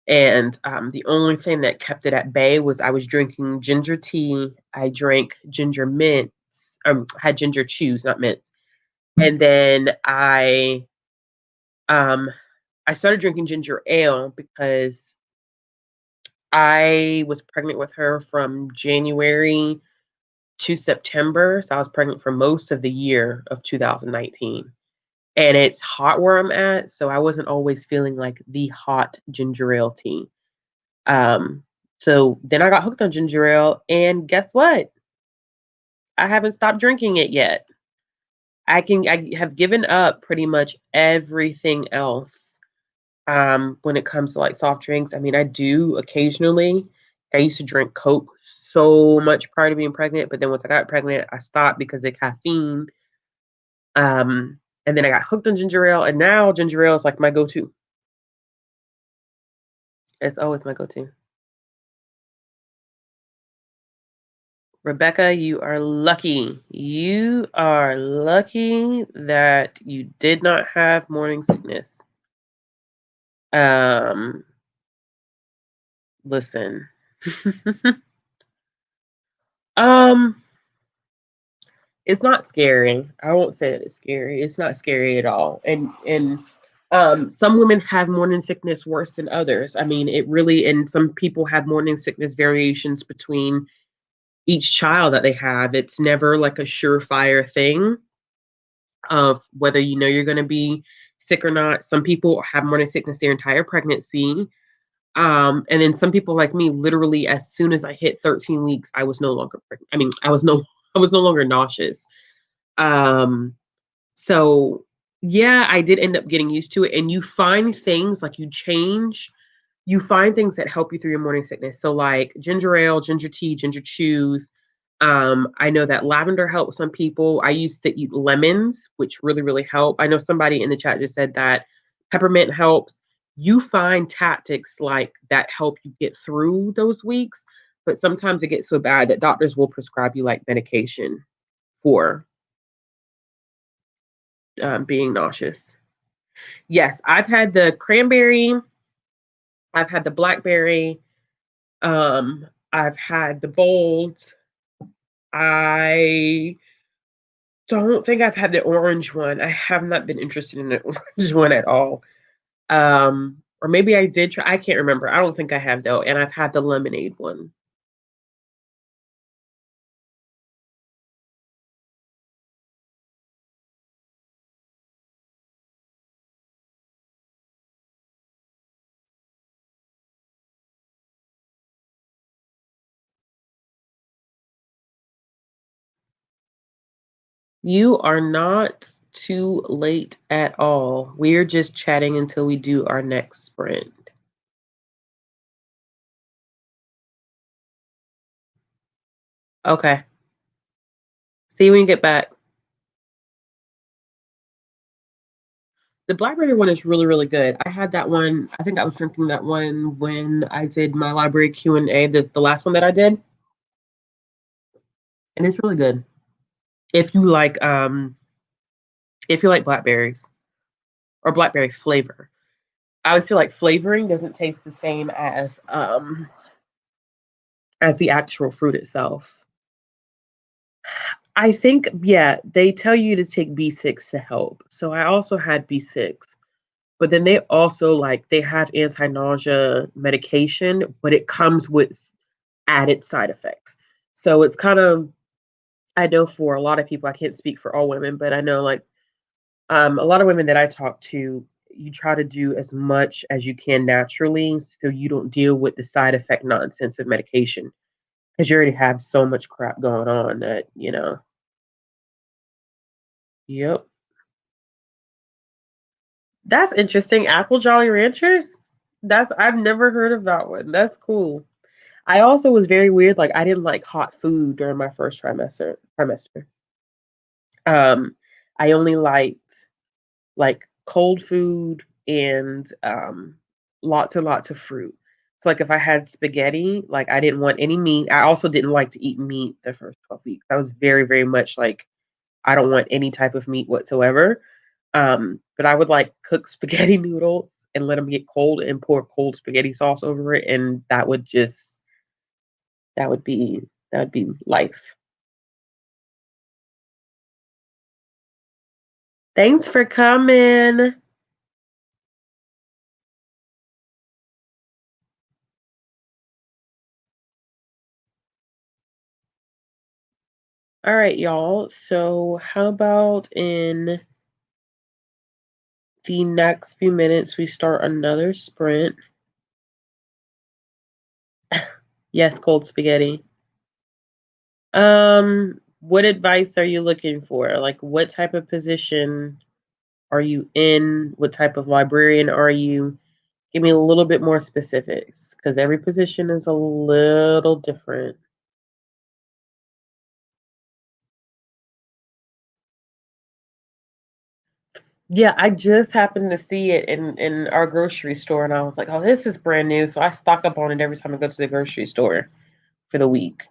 And the only thing that kept it at bay was I was drinking ginger tea. I drank ginger mints, had ginger chews, not mints. And then um, I started drinking ginger ale because I was pregnant with her from January to September. So I was pregnant for most of the year of 2019. And it's hot where I'm at, so I wasn't always feeling like the hot ginger ale tea. Um, so then I got hooked on ginger ale, and guess what? I haven't stopped drinking it yet. I have given up pretty much everything else when it comes to like soft drinks. I mean, I do occasionally. I used to drink Coke so much prior to being pregnant, but then once I got pregnant, I stopped because of caffeine. And then I got hooked on ginger ale, and now ginger ale is like my go-to. It's always my go-to. Rebecca, you are lucky. You are lucky that you did not have morning sickness. Um, listen. um, it's not scary. I won't say that it's scary. It's not scary at all. And some women have morning sickness worse than others. I mean, it really, and some people have morning sickness variations between each child that they have. It's never like a surefire thing of whether you know you're going to be sick or not. Some people have morning sickness their entire pregnancy. And then some people like me, literally, as soon as I hit 13 weeks, I was no longer pregnant. I mean, I was no longer nauseous. Um, so yeah, I did end up getting used to it. And you find things like you find things that help you through your morning sickness. So like ginger ale, ginger tea, ginger chews. I know that lavender helps some people. I used to eat lemons, which really, really help. I know somebody in the chat just said that peppermint helps. You find tactics like that help you get through those weeks, but sometimes it gets so bad that doctors will prescribe you like medication for being nauseous. Yes, I've had the cranberry, I've had the blackberry, I've had the bold. I don't think I've had the orange one. I have not been interested in the orange one at all. Or maybe I did try. I can't remember. I don't think I have though. And I've had the lemonade one. You are not too late at all. We're just chatting until we do our next sprint. Okay. See you when you get back. The blackberry one is really, really good. I had that one. I think I was drinking that one when I did my library Q&A, the last one that I did, and it's really good. If you like if you like blackberries or blackberry flavor. I always feel like flavoring doesn't taste the same as the actual fruit itself. I think, yeah, they tell you to take B6 to help. So I also had B6, but then they also like they have anti-nausea medication, but it comes with added side effects. So it's kind of, I know for a lot of people, I can't speak for all women, but I know like a lot of women that I talk to, you try to do as much as you can naturally so you don't deal with the side effect nonsense of medication because you already have so much crap going on that, you know. Yep. That's interesting. Apple Jolly Ranchers? That's I've never heard of that one. That's cool. I also was very weird. Like I didn't like hot food during my first trimester. Um, I only liked like cold food and lots and lots of fruit. So like if I had spaghetti, like I didn't want any meat. I also didn't like to eat meat the first 12 weeks. I was very, very much like I don't want any type of meat whatsoever. But I would like cook spaghetti noodles and let them get cold and pour cold spaghetti sauce over it, and that would be that would be life. Thanks for coming. All right, y'all. So, how about in the next few minutes we start another sprint? Yes, cold spaghetti. What advice are you looking for? Like, what type of position are you in? What type of librarian are you? Give me a little bit more specifics because every position is a little different. Yeah, I just happened to see it in our grocery store, and I was like, "Oh, this is brand new." So I stock up on it every time I go to the grocery store for the week.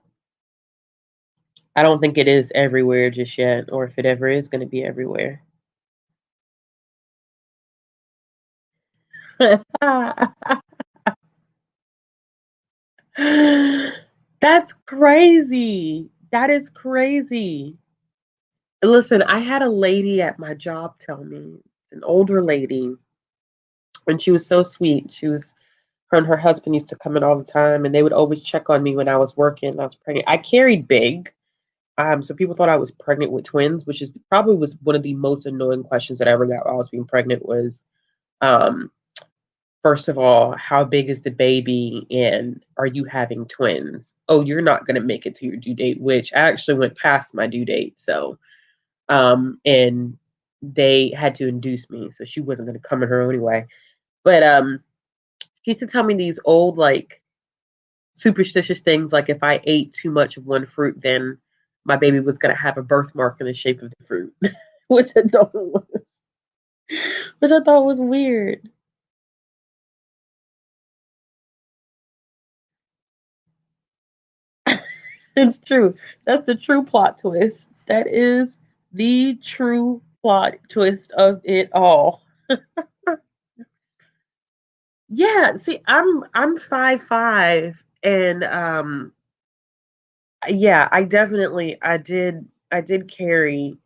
I don't think it is everywhere just yet, or if it ever is going to be everywhere. That's crazy. That is crazy. Listen, I had a lady at my job tell me, an older lady, and she was so sweet. Her and her husband used to come in all the time, and they would always check on me when I was working. I was pregnant. I carried big, so people thought I was pregnant with twins, which is probably was one of the most annoying questions that I ever got while I was being pregnant. Was um, first of all, how big is the baby, and are you having twins? Oh, you're not going to make it to your due date, which I actually went past my due date. So, and they had to induce me, so she wasn't going to come in her own way. But she used to tell me these old like superstitious things like if I ate too much of one fruit, then my baby was going to have a birthmark in the shape of the fruit, which I thought was which I thought was weird. It's true. That's the true plot twist. That is the true plot twist of it all. Yeah, see, I'm 5'5", and yeah, I did I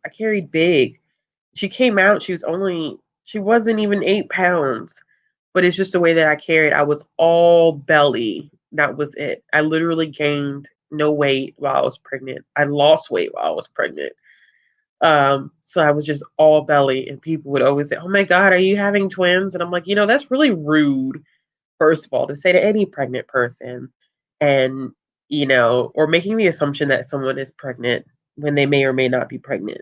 carried big. She came out, she wasn't even 8 pounds, but it's just the way that I carried. I was all belly. That was it. I literally gained no weight while I was pregnant. I lost weight while I was pregnant. So I was just all belly, and people would always say, "Oh my God, are you having twins?" And I'm like, that's really rude, first of all, to say to any pregnant person, and or making the assumption that someone is pregnant when they may or may not be pregnant.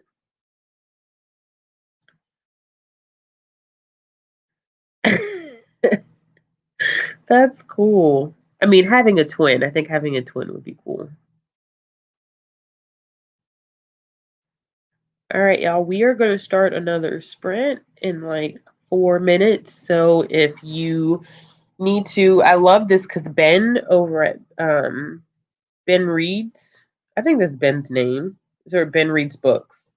That's cool. I mean, having a twin, I think having a twin would be cool. All right, y'all, we are going to start another sprint in like 4 minutes. So if you need to, I love this because Ben over at Ben Reads, I think that's Ben's name. These are Ben Reads books.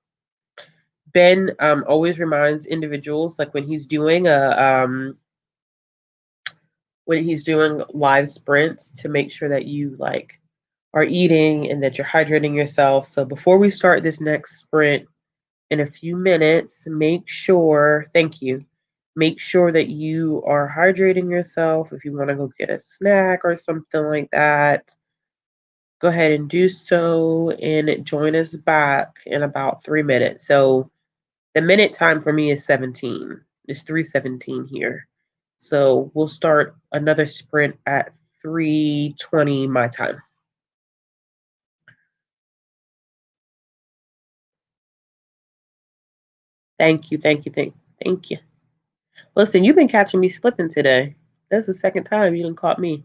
Ben always reminds individuals, like when he's doing live sprints, to make sure that you like are eating and that you're hydrating yourself. So before we start this next sprint in a few minutes, thank you, make sure that you are hydrating yourself. If you want to go get a snack or something like that, go ahead and do so and join us back in about 3 minutes. So the minute time for me is 17. It's 3:17 here. So we'll start another sprint at 3:20 my time. Thank you, thank you, thank you. Listen, you've been catching me slipping today. That's the second time you done caught me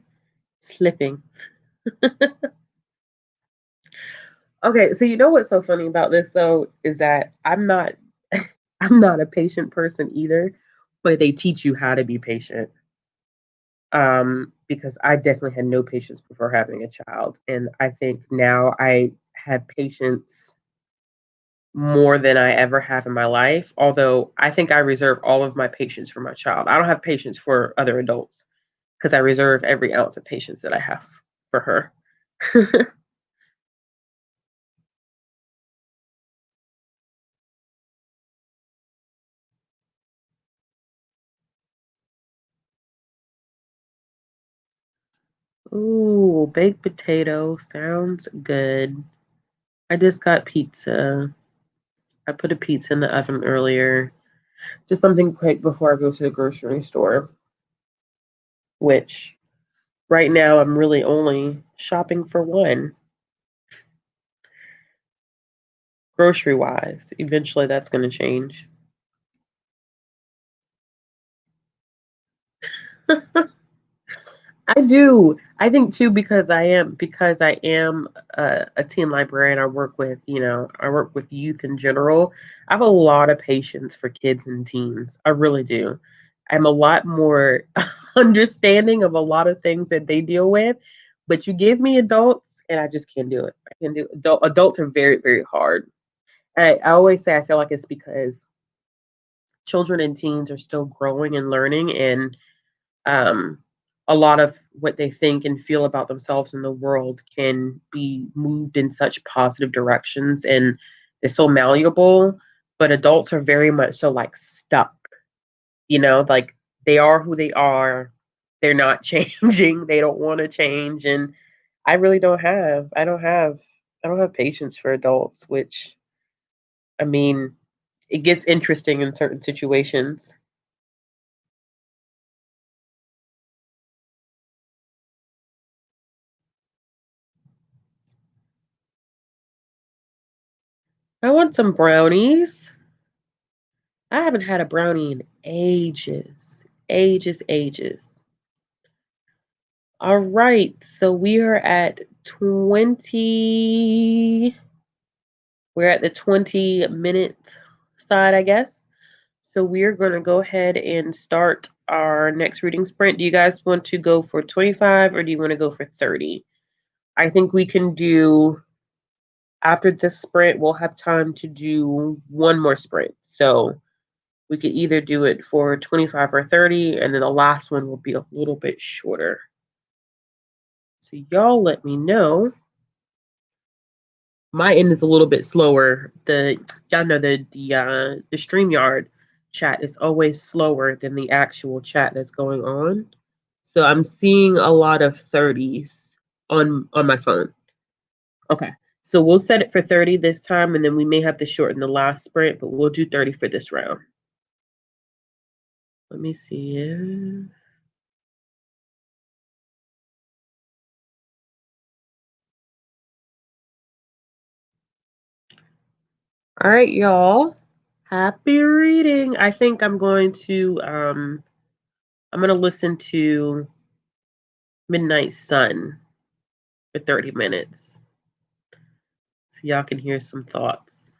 slipping. Okay, so you know what's so funny about this though is that I'm not a patient person either, but they teach you how to be patient. Because I definitely had no patience before having a child, and I think now I have patience more than I ever have in my life. Although I think I reserve all of my patience for my child. I don't have patience for other adults because I reserve every ounce of patience that I have for her. Ooh, baked potato sounds good. I just got pizza. I put a pizza in the oven earlier. Just something quick before I go to the grocery store, which right now I'm really only shopping for one, grocery wise. Eventually that's going to change. I do. I think too because I am a teen librarian. I work with youth in general. I have a lot of patience for kids and teens. I really do. I'm a lot more understanding of a lot of things that they deal with. But you give me adults, and I just can't do it. I can do adults are very very hard. And I always say I feel like it's because children and teens are still growing and learning, and um, a lot of what they think and feel about themselves in the world can be moved in such positive directions, and they're so malleable. But adults are very much so like stuck, like they are who they are. They're not changing. They don't want to change. And I really don't have patience for adults, which I mean, it gets interesting in certain situations. I want some brownies. I haven't had a brownie in ages. Ages, ages. All right. So we are at 20. We're at the 20-minute side, I guess. So we're going to go ahead and start our next reading sprint. Do you guys want to go for 25 or do you want to go for 30? I think we can do, after this sprint, we'll have time to do one more sprint. So we could either do it for 25 or 30, and then the last one will be a little bit shorter. So y'all let me know. My end is a little bit slower. Y'all know the StreamYard chat is always slower than the actual chat that's going on. So I'm seeing a lot of 30s on my phone. Okay. So we'll set it for 30 this time, and then we may have to shorten the last sprint, but we'll do 30 for this round. Let me see. All right, y'all. Happy reading. I think I'm gonna listen to Midnight Sun for 30 minutes. So y'all can hear some thoughts.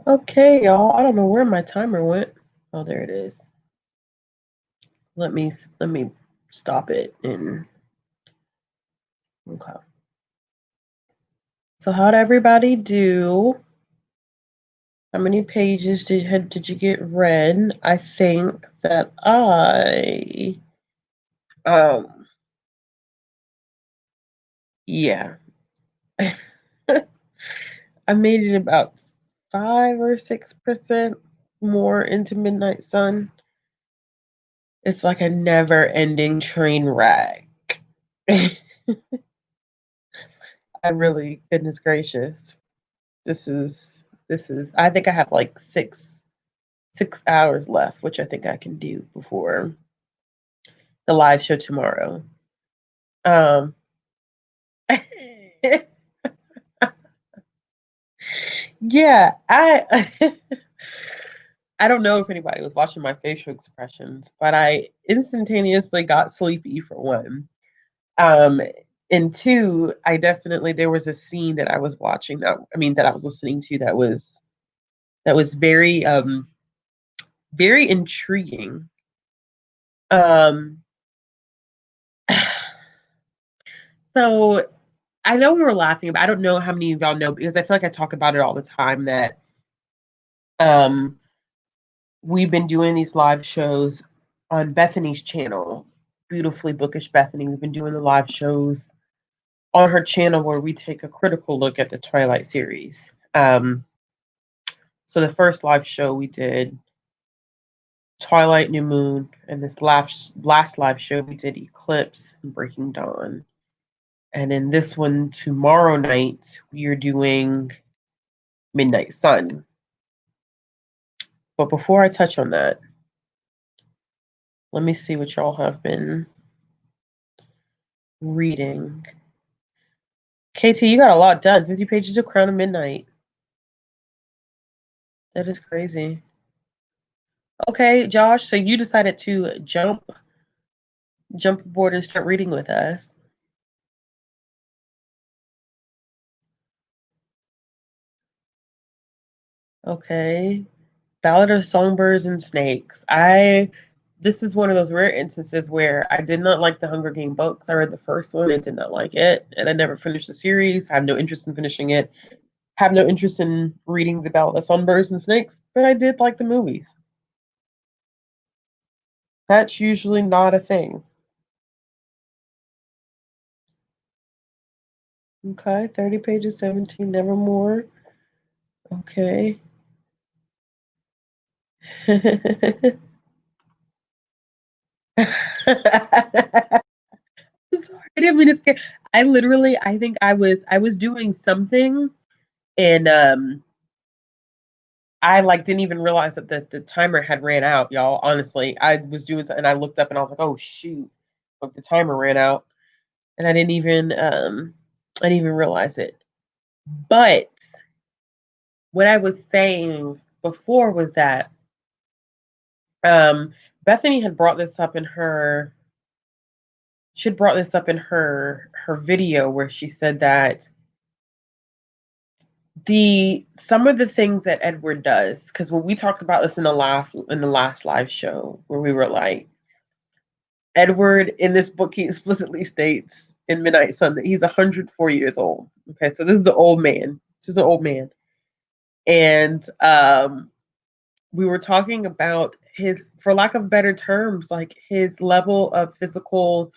Okay, y'all. I don't know where my timer went. Oh, there it is. Let me stop it and okay. So how'd everybody do? How many pages did you get read? I think that yeah. I made it about 5 or 6% more into Midnight Sun. It's like a never-ending train wreck. I really, goodness gracious. This is I think I have like 6 hours left, which I think I can do before the live show tomorrow. Um yeah, I I don't know if anybody was watching my facial expressions, but I instantaneously got sleepy for one. Um, and two, I definitely there was a scene that I was watching that I was listening to that was very intriguing. Um, so I know we were laughing, but I don't know how many of y'all know because I feel like I talk about it all the time that um we've been doing these live shows on Bethany's channel, Beautifully Bookish Bethany. We've been doing the live shows on her channel where we take a critical look at the Twilight series. So the first live show we did Twilight, New Moon, and this last live show we did Eclipse and Breaking Dawn. And in this one tomorrow night we are doing Midnight Sun. But before I touch on that, let me see what y'all have been reading. KT, you got a lot done. 50 pages of Crown of Midnight. That is crazy. Okay, Josh, so you decided to jump aboard and start reading with us. Okay. Ballad of Songbirds and Snakes. This is one of those rare instances where I did not like the Hunger Game books. I read the first one and did not like it, and I never finished the series. I have no interest in finishing it. Have no interest in reading the Ballad of Songbirds and Snakes, but I did like the movies. That's usually not a thing. Okay, 30 pages, 17, Nevermore. Okay. Sorry, I didn't mean to scare. I think I was doing something and I like didn't even realize that the timer had ran out, y'all. Honestly, I was doing and I looked up and I was like, oh shoot, like the timer ran out, and I didn't even realize it. But what I was saying before was that um Bethany had brought this up in her she had brought this up in her video where she said that the some of the things that Edward does, because when we talked about this in the last live show where we were like, Edward in this book he explicitly states in Midnight Sun that he's 104 years old. Okay, so this is an old man. This is an old man. And we were talking about his, for lack of better terms, like his level of physical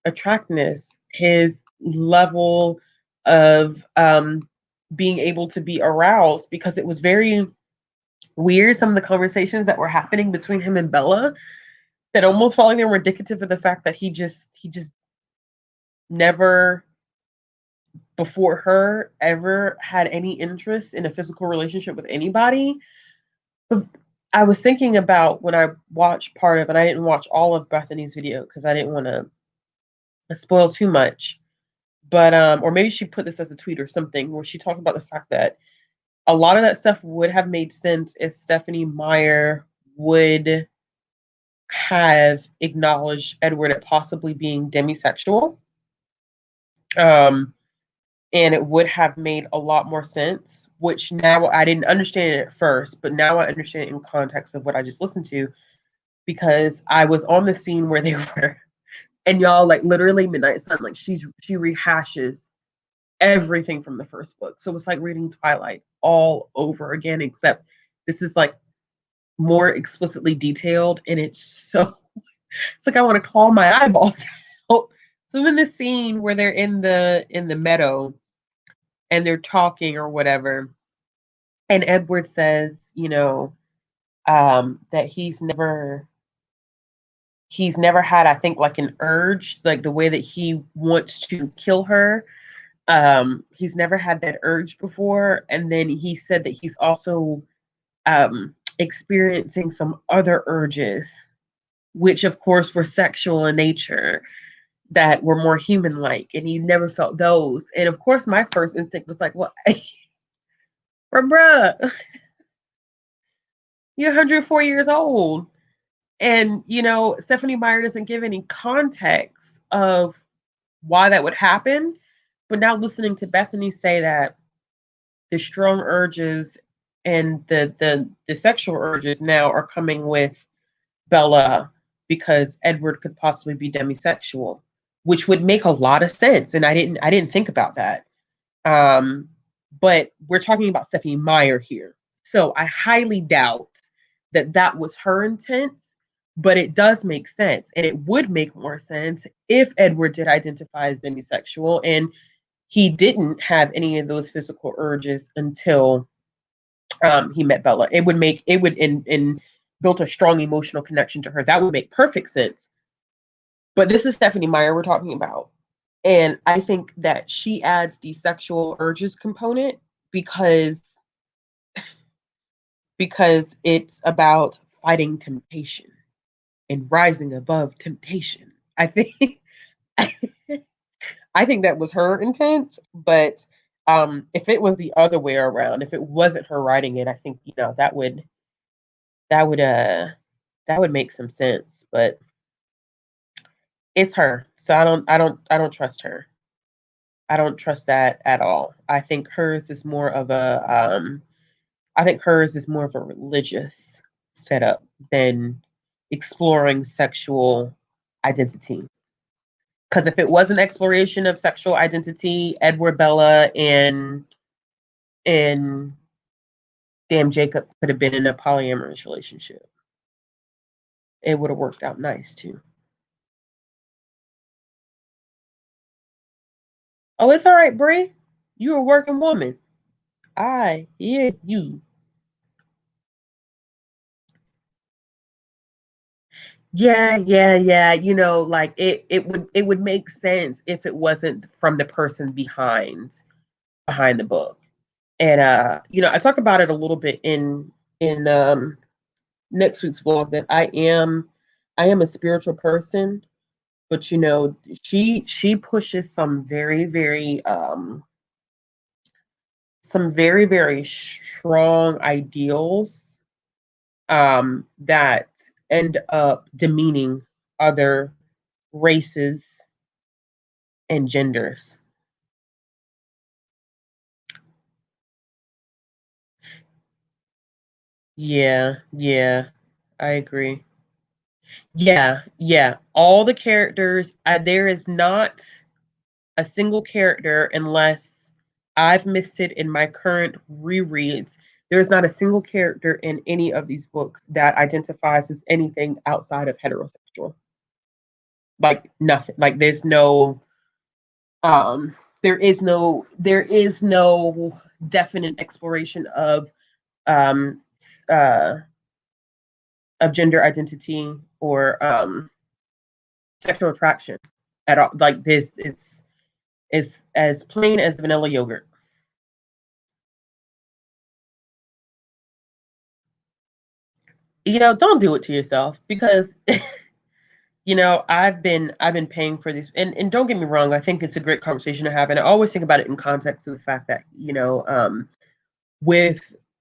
attractiveness, his level of being able to be aroused, because it was very weird, some of the conversations that were happening between him and Bella that almost felt like they were indicative of the fact that he just never before her ever had any interest in a physical relationship with anybody. But I was thinking about when I watched part of, and I didn't watch all of Bethany's video because I didn't want to spoil too much. But or maybe she put this as a tweet or something where she talked about the fact that a lot of that stuff would have made sense if Stephanie Meyer would have acknowledged Edward at possibly being demisexual. Um, and it would have made a lot more sense, which now I didn't understand it at first, but now I understand it in context of what I just listened to, because I was on the scene where they were, and y'all, like, literally Midnight Sun, like she rehashes everything from the first book. So it's like reading Twilight all over again, except this is like more explicitly detailed, and it's like I want to claw my eyeballs out. So in the scene where they're in the meadow and they're talking or whatever, and Edward says, that he's never had, I think, like an urge, like the way that he wants to kill her. He's never had that urge before. And then he said that he's also experiencing some other urges, which of course were sexual in nature, that were more human like, and he never felt those. And of course, my first instinct was like, well, bruh, you're 104 years old. And, Stephanie Meyer doesn't give any context of why that would happen. But now listening to Bethany say that the strong urges and the sexual urges now are coming with Bella because Edward could possibly be demisexual, which would make a lot of sense. And I didn't think about that. But we're talking about Stephanie Meyer here. So I highly doubt that was her intent, but it does make sense. And it would make more sense if Edward did identify as demisexual and he didn't have any of those physical urges until he met Bella. It would and built a strong emotional connection to her. That would make perfect sense. But this is Stephanie Meyer we're talking about. And I think that she adds the sexual urges component because it's about fighting temptation and rising above temptation. I think I think that was her intent, but if it was the other way around, if it wasn't her writing it, I think that would that would make some sense. But it's her, so I don't trust her. I don't trust that at all. I think hers is more of a religious setup than exploring sexual identity. Because if it was an exploration of sexual identity, Edward, Bella, and damn Jacob could have been in a polyamorous relationship. It would have worked out nice too. Oh, it's all right, Bree. You're a working woman. I hear you. Yeah, yeah, yeah. Like it would make sense if it wasn't from the person behind the book. And I talk about it a little bit in next week's vlog, that I am a spiritual person, but she pushes some very, very strong ideals that end up demeaning other races and genders. Yeah, yeah, I agree. Yeah, yeah. All the characters, there is not a single character, unless I've missed it in my current rereads. There's not a single character in any of these books that identifies as anything outside of heterosexual. Like nothing. Like um there is no definite exploration um uh of gender identity or sexual attraction at all. Like this is as plain as vanilla yogurt. Don't do it to yourself, because I've been paying for these, and don't get me wrong, I think it's a great conversation to have, and I always think about it in context of the fact that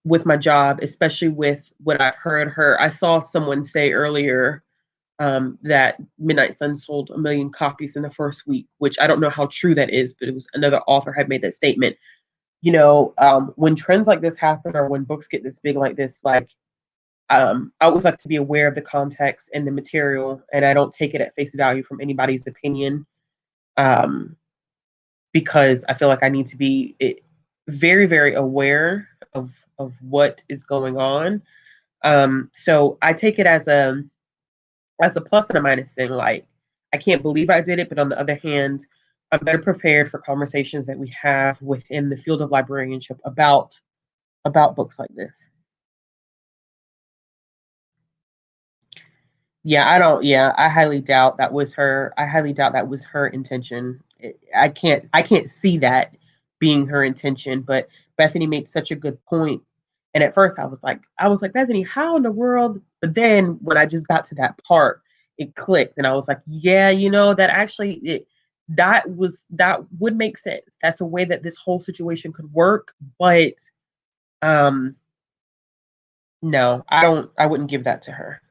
with my job, especially with what I've heard her, I saw someone say earlier that Midnight Sun sold 1 million copies in the first week, which I don't know how true that is, but it was another author had made that statement. When trends like this happen or when books get this big like this, like I always like to be aware of the context and the material, and I don't take it at face value from anybody's opinion, um, because I feel like I need to be very, very aware of what is going on. So I take it as a plus and a minus thing. Like, I can't believe I did it, but on the other hand, I'm better prepared for conversations that we have within the field of librarianship about books like this. Yeah, I don't. Yeah, I highly doubt that was her. I highly doubt that was her intention. I can't see that being her intention. But Bethany makes such a good point. And at first, I was like, Bethany, how in the world? But then when I just got to that part, it clicked, and I was like, yeah, that actually that would make sense. That's a way that this whole situation could work. But um, no, I don't. I wouldn't give that to her.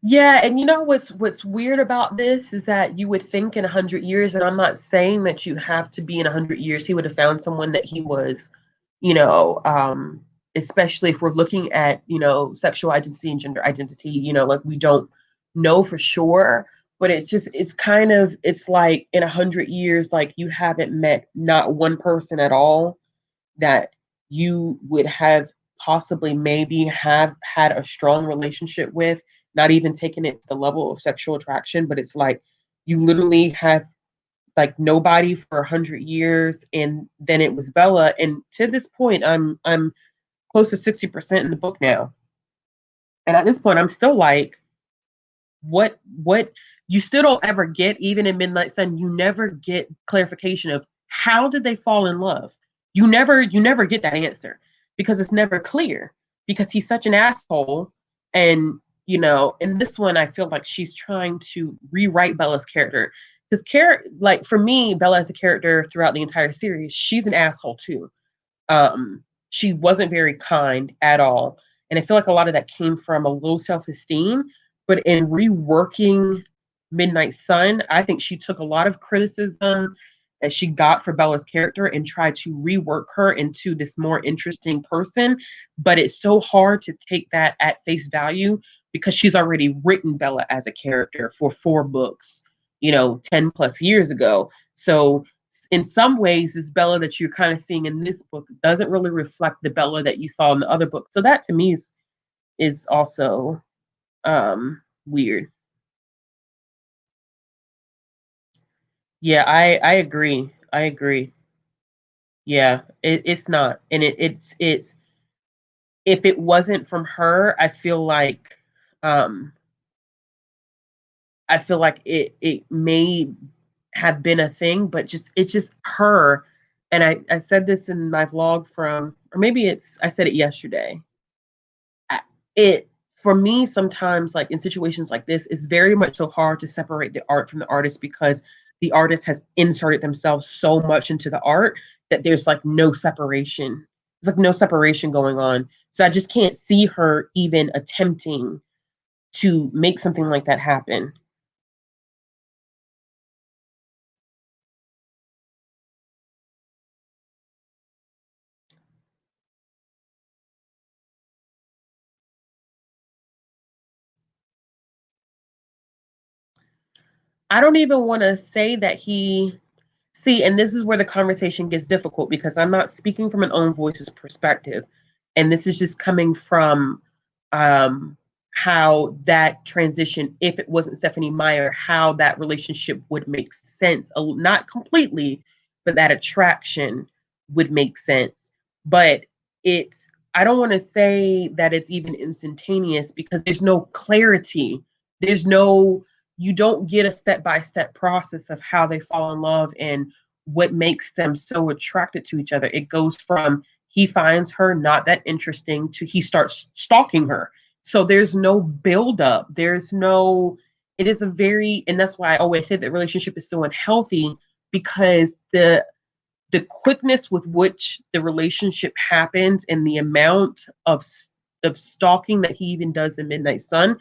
Yeah, and what's weird about this is that you would think in 100 years, and I'm not saying that you have to be in 100 years. He would have found someone that he was, you know, especially if we're looking at sexual identity and gender identity. Like, we don't know for sure, but it's like in 100 years, like, you haven't met not one person at all that you would have possibly maybe have had a strong relationship with, not even taking it to the level of sexual attraction, but it's like you literally have like nobody for 100 years, and then it was Bella. And to this point, I'm close to 60% in the book now, and at this point, I'm still like, what you still don't ever get, even in Midnight Sun, you never get clarification of how did they fall in love. You never get that answer, because it's never clear, because he's such an asshole. And in this one, I feel like she's trying to rewrite Bella's character, because like, for me, Bella as a character throughout the entire series, she's an asshole too. She wasn't very kind at all. And I feel like a lot of that came from a low self-esteem. But in reworking Midnight Sun, I think she took a lot of criticism that she got for Bella's character and tried to rework her into this more interesting person. But it's so hard to take that at face value, because she's already written Bella as a character for 4 books, 10 plus years ago. So in some ways, this Bella that you're kind of seeing in this book doesn't really reflect the Bella that you saw in the other book. So that to me is also weird. Yeah, I agree. I agree. Yeah, it's not. And it's if it wasn't from her, um I feel like it may have been a thing, but it's just her. And I said this in my vlog from, or maybe I said it yesterday. It For me, sometimes, like in situations like this, it's very much so hard to separate the art from the artist, because the artist has inserted themselves so much into the art that there's like no separation. There's like no separation going on. So I just can't see her even attempting to make something like that happen. I don't even want to say that he see, and this is where the conversation gets difficult, because I'm not speaking from an own voice's perspective. And this is just coming from um, how that transition, if it wasn't Stephanie Meyer, how that relationship would make sense. Not completely, but that attraction would make sense. But I don't want to say that it's even instantaneous, because there's no clarity. There's no, you don't get a step by step process of how they fall in love and what makes them so attracted to each other. It goes from he finds her not that interesting to he starts stalking her. So there's no build up. There's no, it is a very, and that's why I always say that relationship is so unhealthy, because the quickness with which the relationship happens and the amount of stalking that he even does in Midnight Sun,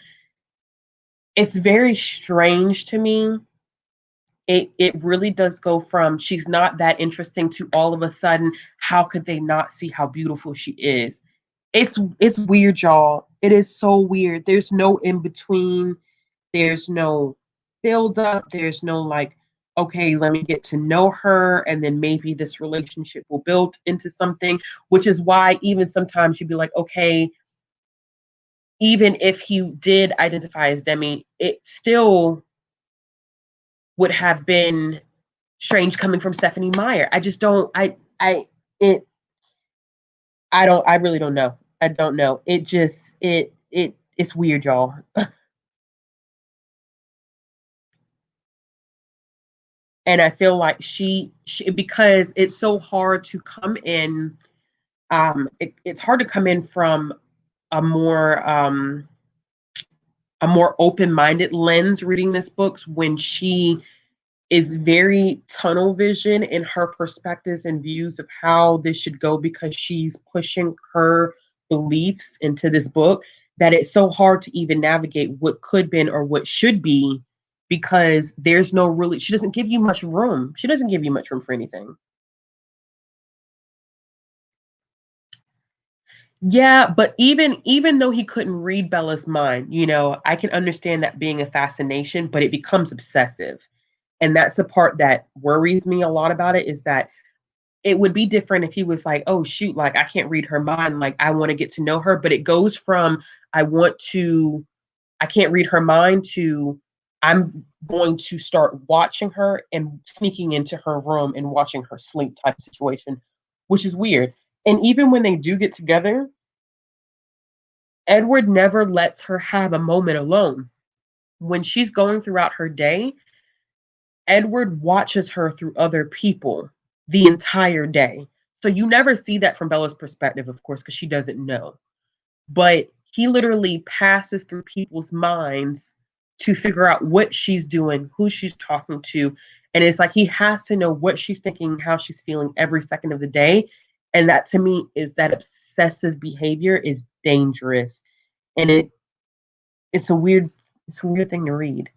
it's very strange to me. It really does go from she's not that interesting to all of a sudden, how could they not see how beautiful she is? It's weird, y'all. It is so weird. There's no in between. There's no build up. There's no like, okay, let me get to know her, and then maybe this relationship will build into something. Which is why even sometimes you'd be like, okay, even if he did identify as Demi, it still would have been strange coming from Stephanie Meyer. I just don't. It. I don't. I really don't know. I don't know. It just. It's weird, y'all. And I feel like she because it's so hard to come in. It's hard to come in from a more um, a more open minded lens reading this book when she is very tunnel vision in her perspectives and views of how this should go because she's pushing her beliefs into this book that it's so hard to even navigate what could be or what should be because there's no really she doesn't give you much room. She doesn't give you much room for anything. Yeah, but even though he couldn't read Bella's mind, I can understand that being a fascination, but it becomes obsessive. And that's the part that worries me a lot about it is that it would be different if he was like, oh shoot, like I can't read her mind, like I want to get to know her, but it goes from I want to I can't read her mind to I'm going to start watching her and sneaking into her room and watching her sleep type situation, which is weird. And even when they do get together, Edward never lets her have a moment alone. When she's going throughout her day, Edward watches her through other people the entire day. So you never see that from Bella's perspective, of course, because she doesn't know. But he literally passes through people's minds to figure out what she's doing, who she's talking to. And it's like he has to know what she's thinking, how she's feeling every second of the day. And that to me is that obsessive behavior is dangerous. And it's a weird thing to read.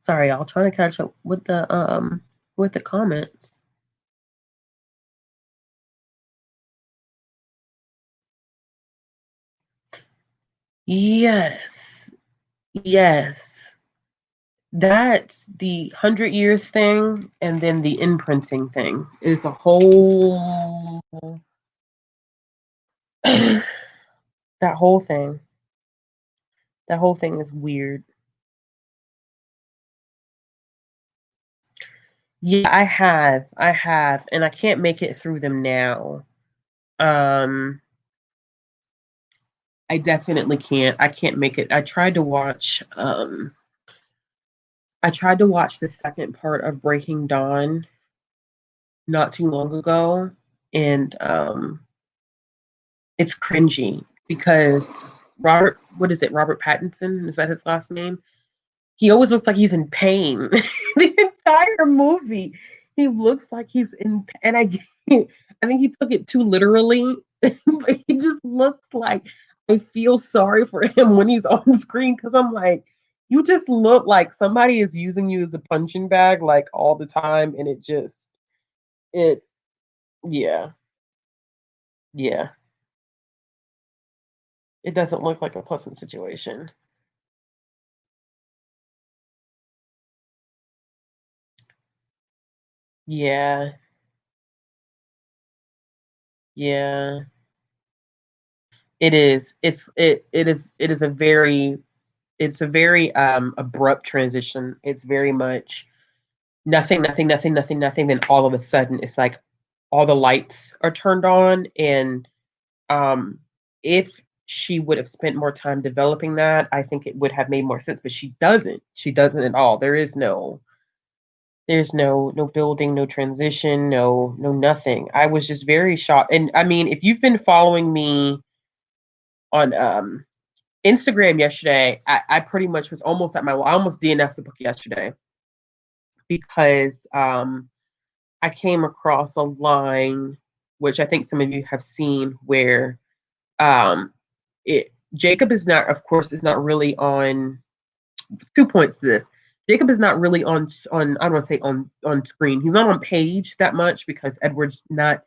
Sorry, y'all trying to catch up with the comments. Yes. Yes. That's the 100 years thing, and then the imprinting thing is a whole that whole thing. That whole thing is weird. Yeah, I have, and I can't make it through them now. Um, I definitely can't. I can't make it. I tried to watch the second part of Breaking Dawn not too long ago, and it's cringy because what is it? Robert Pattinson, is that his last name? He always looks like he's in pain. The entire movie, he looks like he's in, and I think he took it too literally. But he just looks like I feel sorry for him when he's on screen because I'm like, you just look like somebody is using you as a punching bag like all the time, and it, yeah, yeah, it doesn't look like a pleasant situation. Yeah, yeah. It is. It's a very abrupt transition. It's very much nothing, nothing, nothing, nothing, nothing. Then all of a sudden it's like all the lights are turned on. And um if she would have spent more time developing that, I think it would have made more sense. But she doesn't. She doesn't at all. There is no There's no building, no transition, no nothing. I was just very shocked. And I mean, if you've been following me on Instagram yesterday, I pretty much was almost at my I almost DNF'd the book yesterday because I came across a line which I think some of you have seen where um Jacob is not, of course, is not really on 2 points to this. Jacob is not really on I don't want to say on screen. He's not on page that much because Edward's not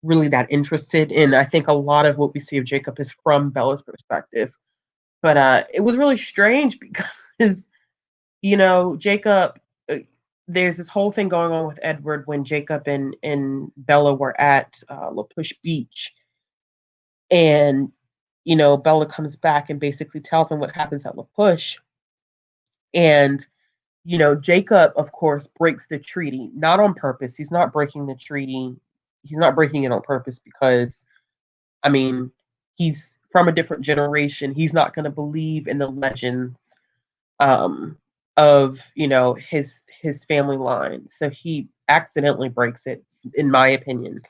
really that interested in. I think a lot of what we see of Jacob is from Bella's perspective. But it was really strange because Jacob. There's this whole thing going on with Edward when Jacob and Bella were at La Push Beach, and Bella comes back and basically tells him what happens at La Push, and Jacob, of course, breaks the treaty, not on purpose. He's not breaking the treaty. He's not breaking it on purpose because, I mean, he's from a different generation. He's not going to believe in the legends um, of, his family line. So he accidentally breaks it, in my opinion.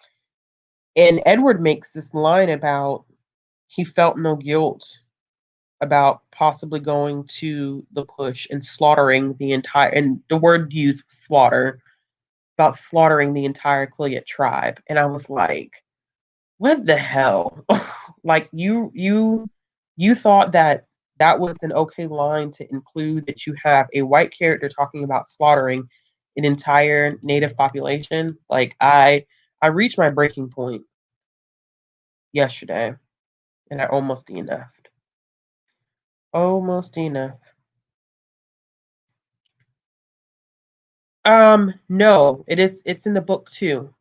And Edward makes this line about he felt no guilt about possibly going to the push and slaughtering the entire, and the word used slaughter, about slaughtering the entire Quileute tribe. And I was like, what the hell? Like you thought that that was an okay line to include, that you have a white character talking about slaughtering an entire native population? Like I reached my breaking point yesterday and I almost DNF'd. Almost DNF'd. No, it's in the book too.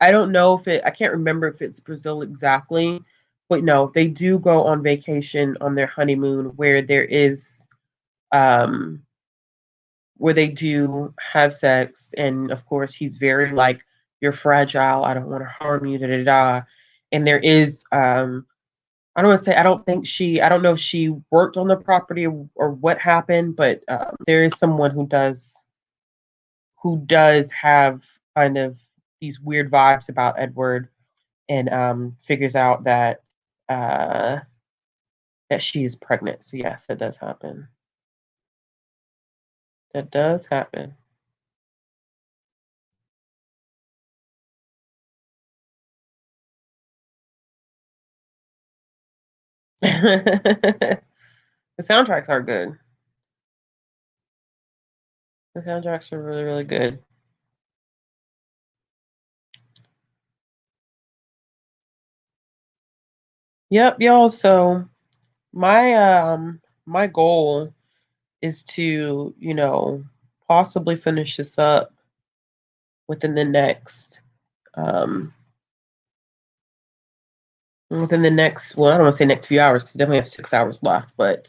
I don't know if I can't remember if it's Brazil exactly, but no, they do go on vacation on their honeymoon um where they do have sex, and of course he's very like, you're fragile, I don't want to harm you, da da da. And there is I don't want to say, I don't know if she worked on the property or what happened, but there is someone who does have kind of these weird vibes about Edward, and figures out uh, that she is pregnant. So yes, that does happen. That does happen. The soundtracks are good. The soundtracks are really, really good. Yep, y'all. So my goal is to, possibly finish this up within the next um well, I don't want to say next few hours because I definitely have 6 hours left, but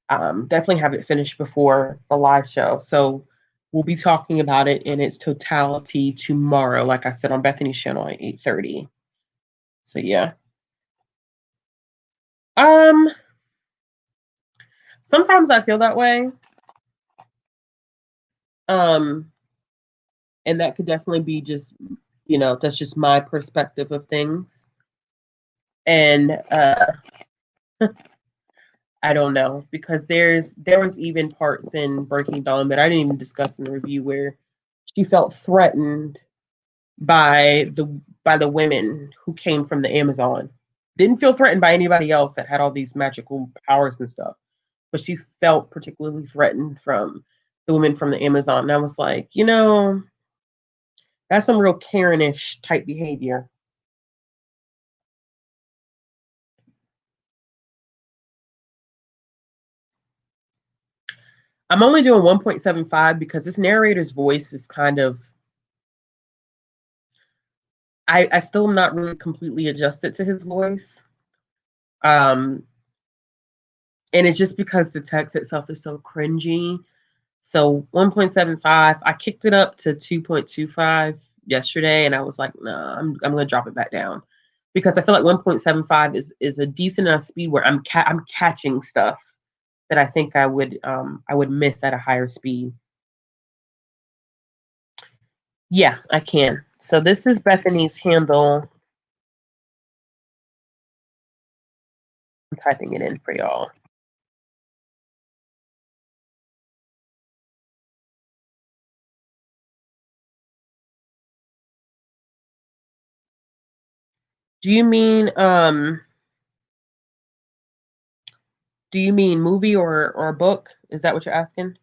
definitely have it finished before the live show. So we'll be talking about it in its totality tomorrow, like I said, on Bethany's channel at 8:30. So yeah. Um, Sometimes I feel that way. Um, and that could definitely be just, that's just my perspective of things. And I don't know, because there was even parts in Breaking Dawn that I didn't even discuss in the review where she felt threatened by the women who came from the Amazon. Didn't feel threatened by anybody else that had all these magical powers and stuff, but she felt particularly threatened from the women from the Amazon. And I was like, that's some real Karenish type behavior. I'm only doing 1.75 because this narrator's voice is kind of, I still am not really completely adjusted to his voice. Um, and it's just because the text itself is so cringy. So 1.75, I kicked it up to 2.25 yesterday, and I was like, nah, I'm gonna drop it back down because I feel like 1.75 is a decent enough speed where I'm catching stuff that I think I would miss at a higher speed. Yeah, I can. So this is Bethany's handle. I'm typing it in for y'all. Do you mean movie or book? Is that what you're asking?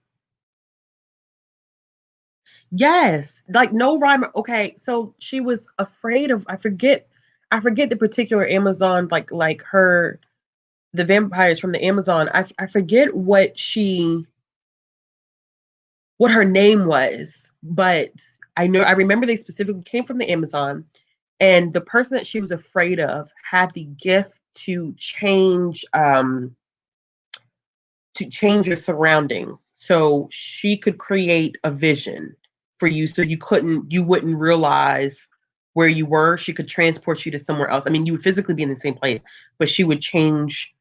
Yes. Like no rhyme. Okay, so she was afraid of I forget the particular Amazon like her the vampires from the Amazon. I forget what her name was, but I remember they specifically came from the Amazon, and the person that she was afraid of had the gift to change your surroundings. So she could create a vision for you so you wouldn't realize where you were. She could transport you to somewhere else. I mean, you would physically be in the same place, but she would change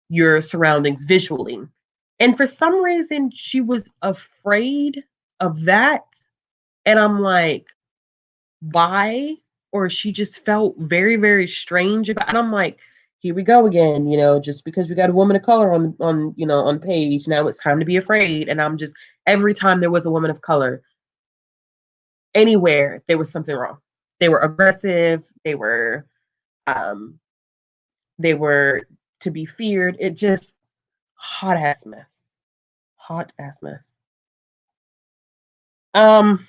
your surroundings visually. And for some reason, she was afraid of that. And I'm like, why? Or she just felt very, very strange about it. And I'm like, here we go again, just because we got a woman of color on page, now it's time to be afraid. And I'm just every time there was a woman of color anywhere, there was something wrong. They were aggressive, um they were to be feared. It just hot ass mess. Hot ass mess. Um,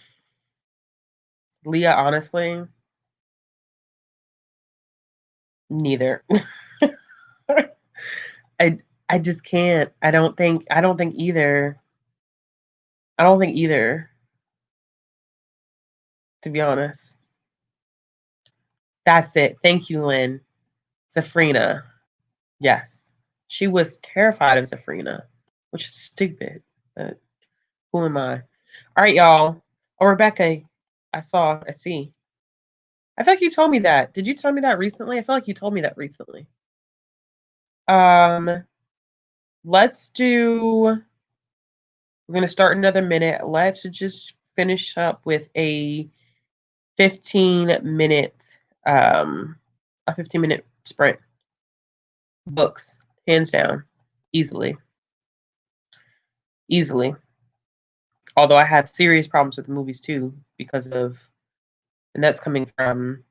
Leah, honestly, neither. I I just can't. I don't think either. I don't think either, to be honest. That's it. Thank you, Lynn. Safrina. Yes. She was terrified of Safrina, which is stupid. But who am I? All right, y'all. Oh, Rebecca, I see. I feel like you told me that. Did you tell me that recently? I feel like you told me that recently. Um, let's do, we're gonna start another minute. Let's just finish up with 15 minute, um, a 15-minute sprint. Books, hands down, easily, easily. Although I have serious problems with movies too and that's coming from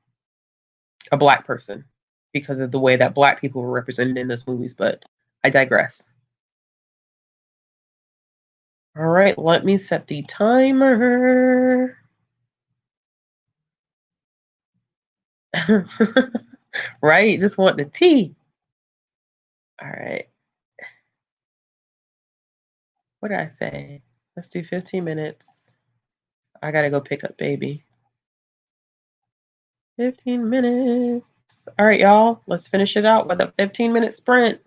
a black person because of the way that black people were represented in those movies. But I digress. All right, let me set the timer. Right, just want the tea. All right, what did I say? Let's do 15 minutes. I gotta go pick up baby. 15 minutes. All right, y'all, let's finish it out with a 15-minute sprint.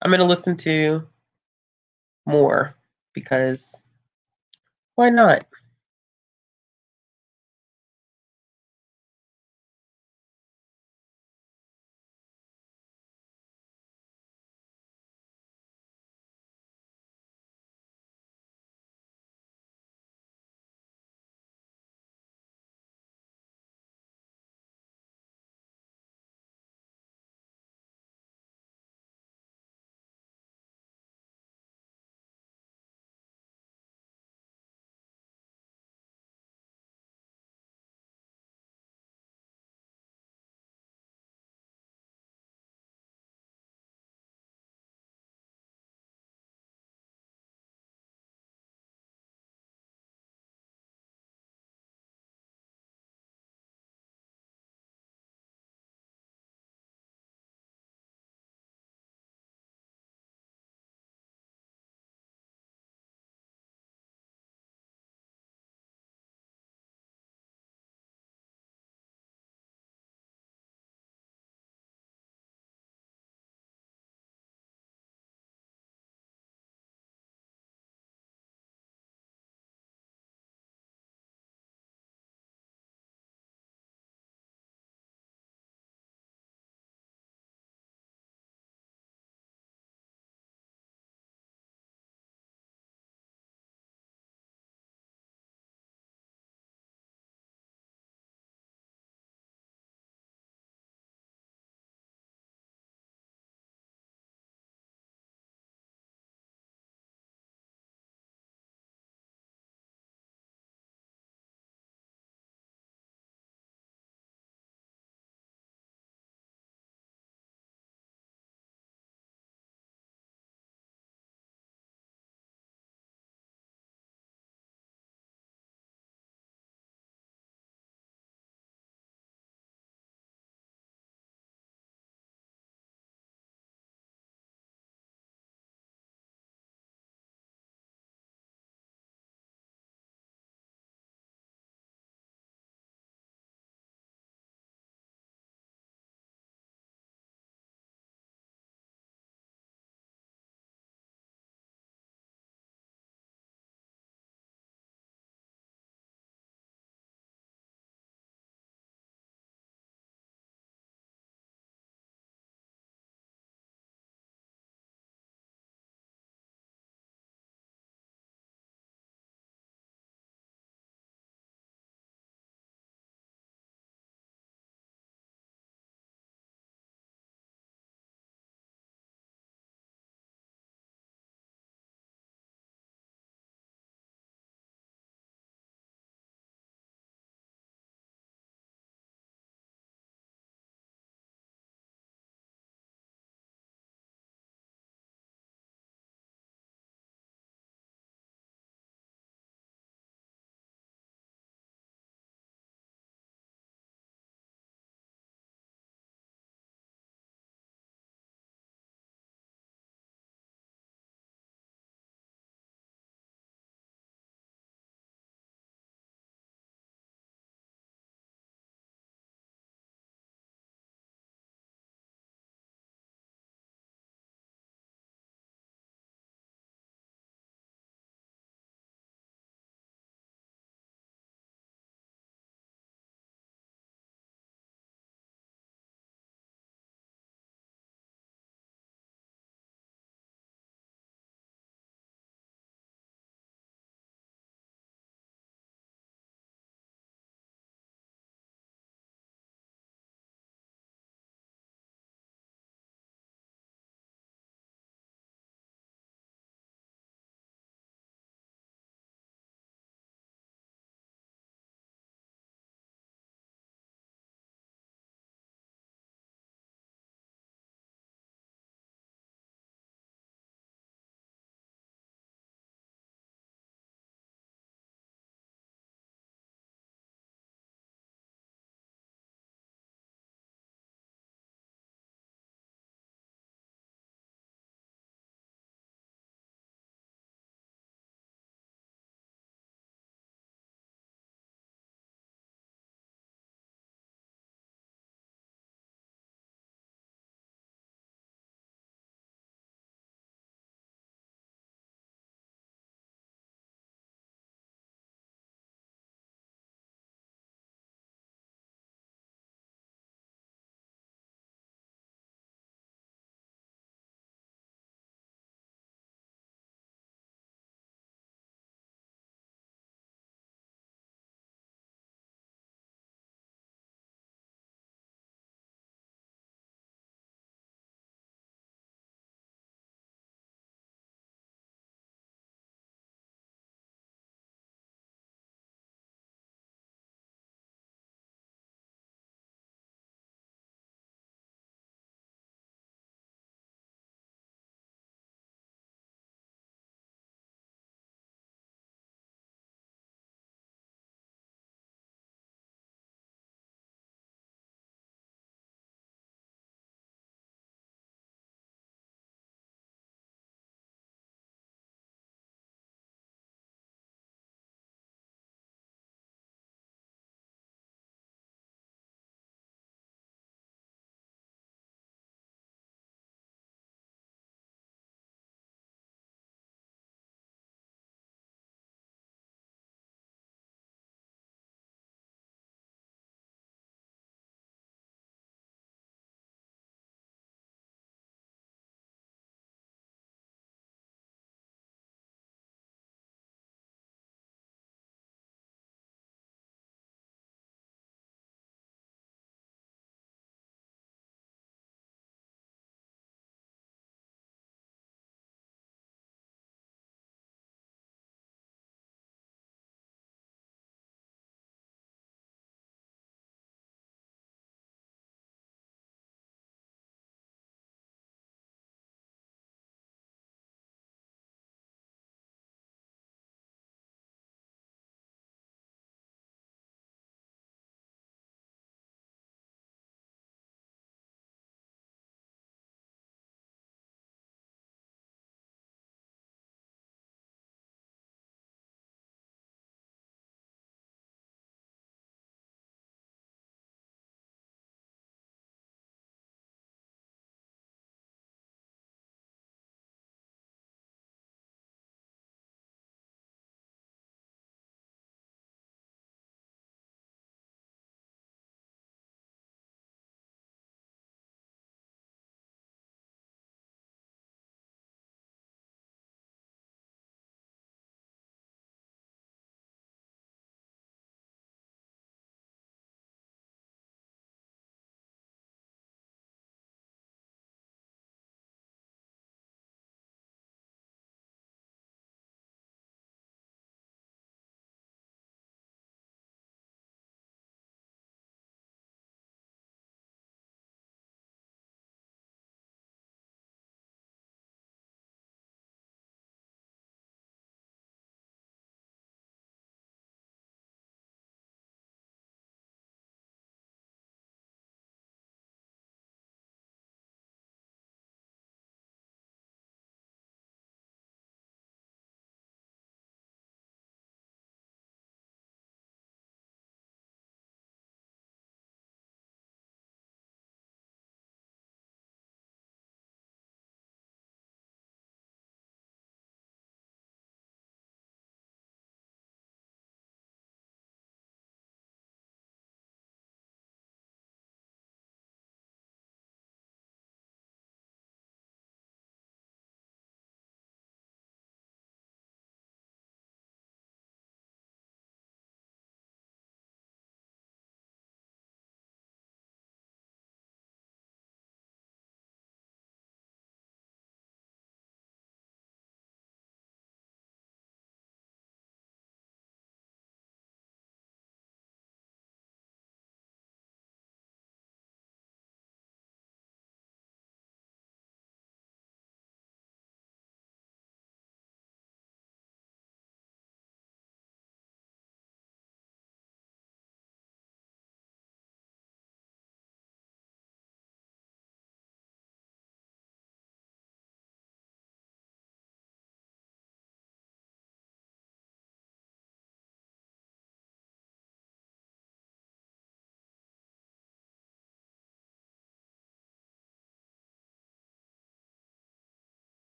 I'm going to listen to more because why not?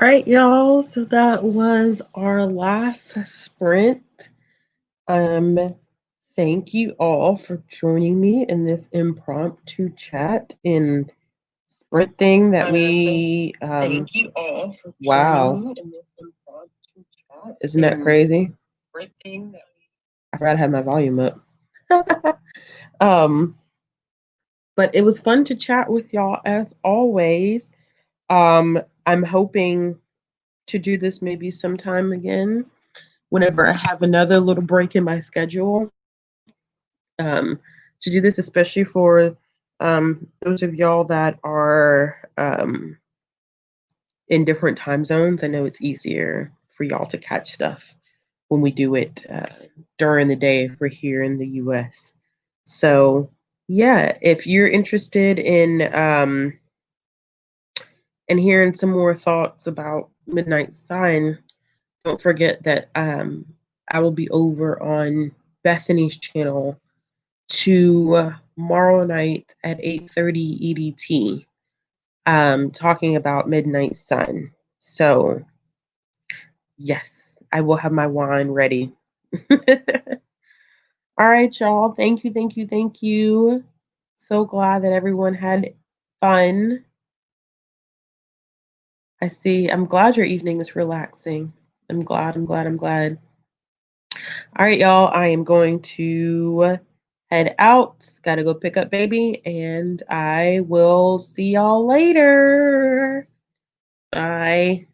All right, y'all. So that was our last sprint. Um, Thank you all for joining me in this impromptu chat in sprint thing that we thank you all for wow. Joining me in this impromptu chat. Isn't that crazy? Sprint thing that I forgot to have my volume up. um, but it was fun to chat with y'all as always. I'm hoping to do this maybe sometime again whenever I have another little break in my schedule. To do this, especially for those of y'all that are in different time zones. I know it's easier for y'all to catch stuff when we do it during the day if we're here in the US. So, yeah, if you're interested in hearing some more thoughts about Midnight Sun, don't forget that I will be over on Bethany's channel tomorrow night at 8:30 EDT, talking about Midnight Sun. So yes, I will have my wine ready. All right, y'all. Thank you, thank you, thank you. So glad that everyone had fun. I see. I'm glad your evening is relaxing. I'm glad, I'm glad, I'm glad. All right, y'all. I am going to head out. Gotta go pick up baby, and I will see y'all later. Bye.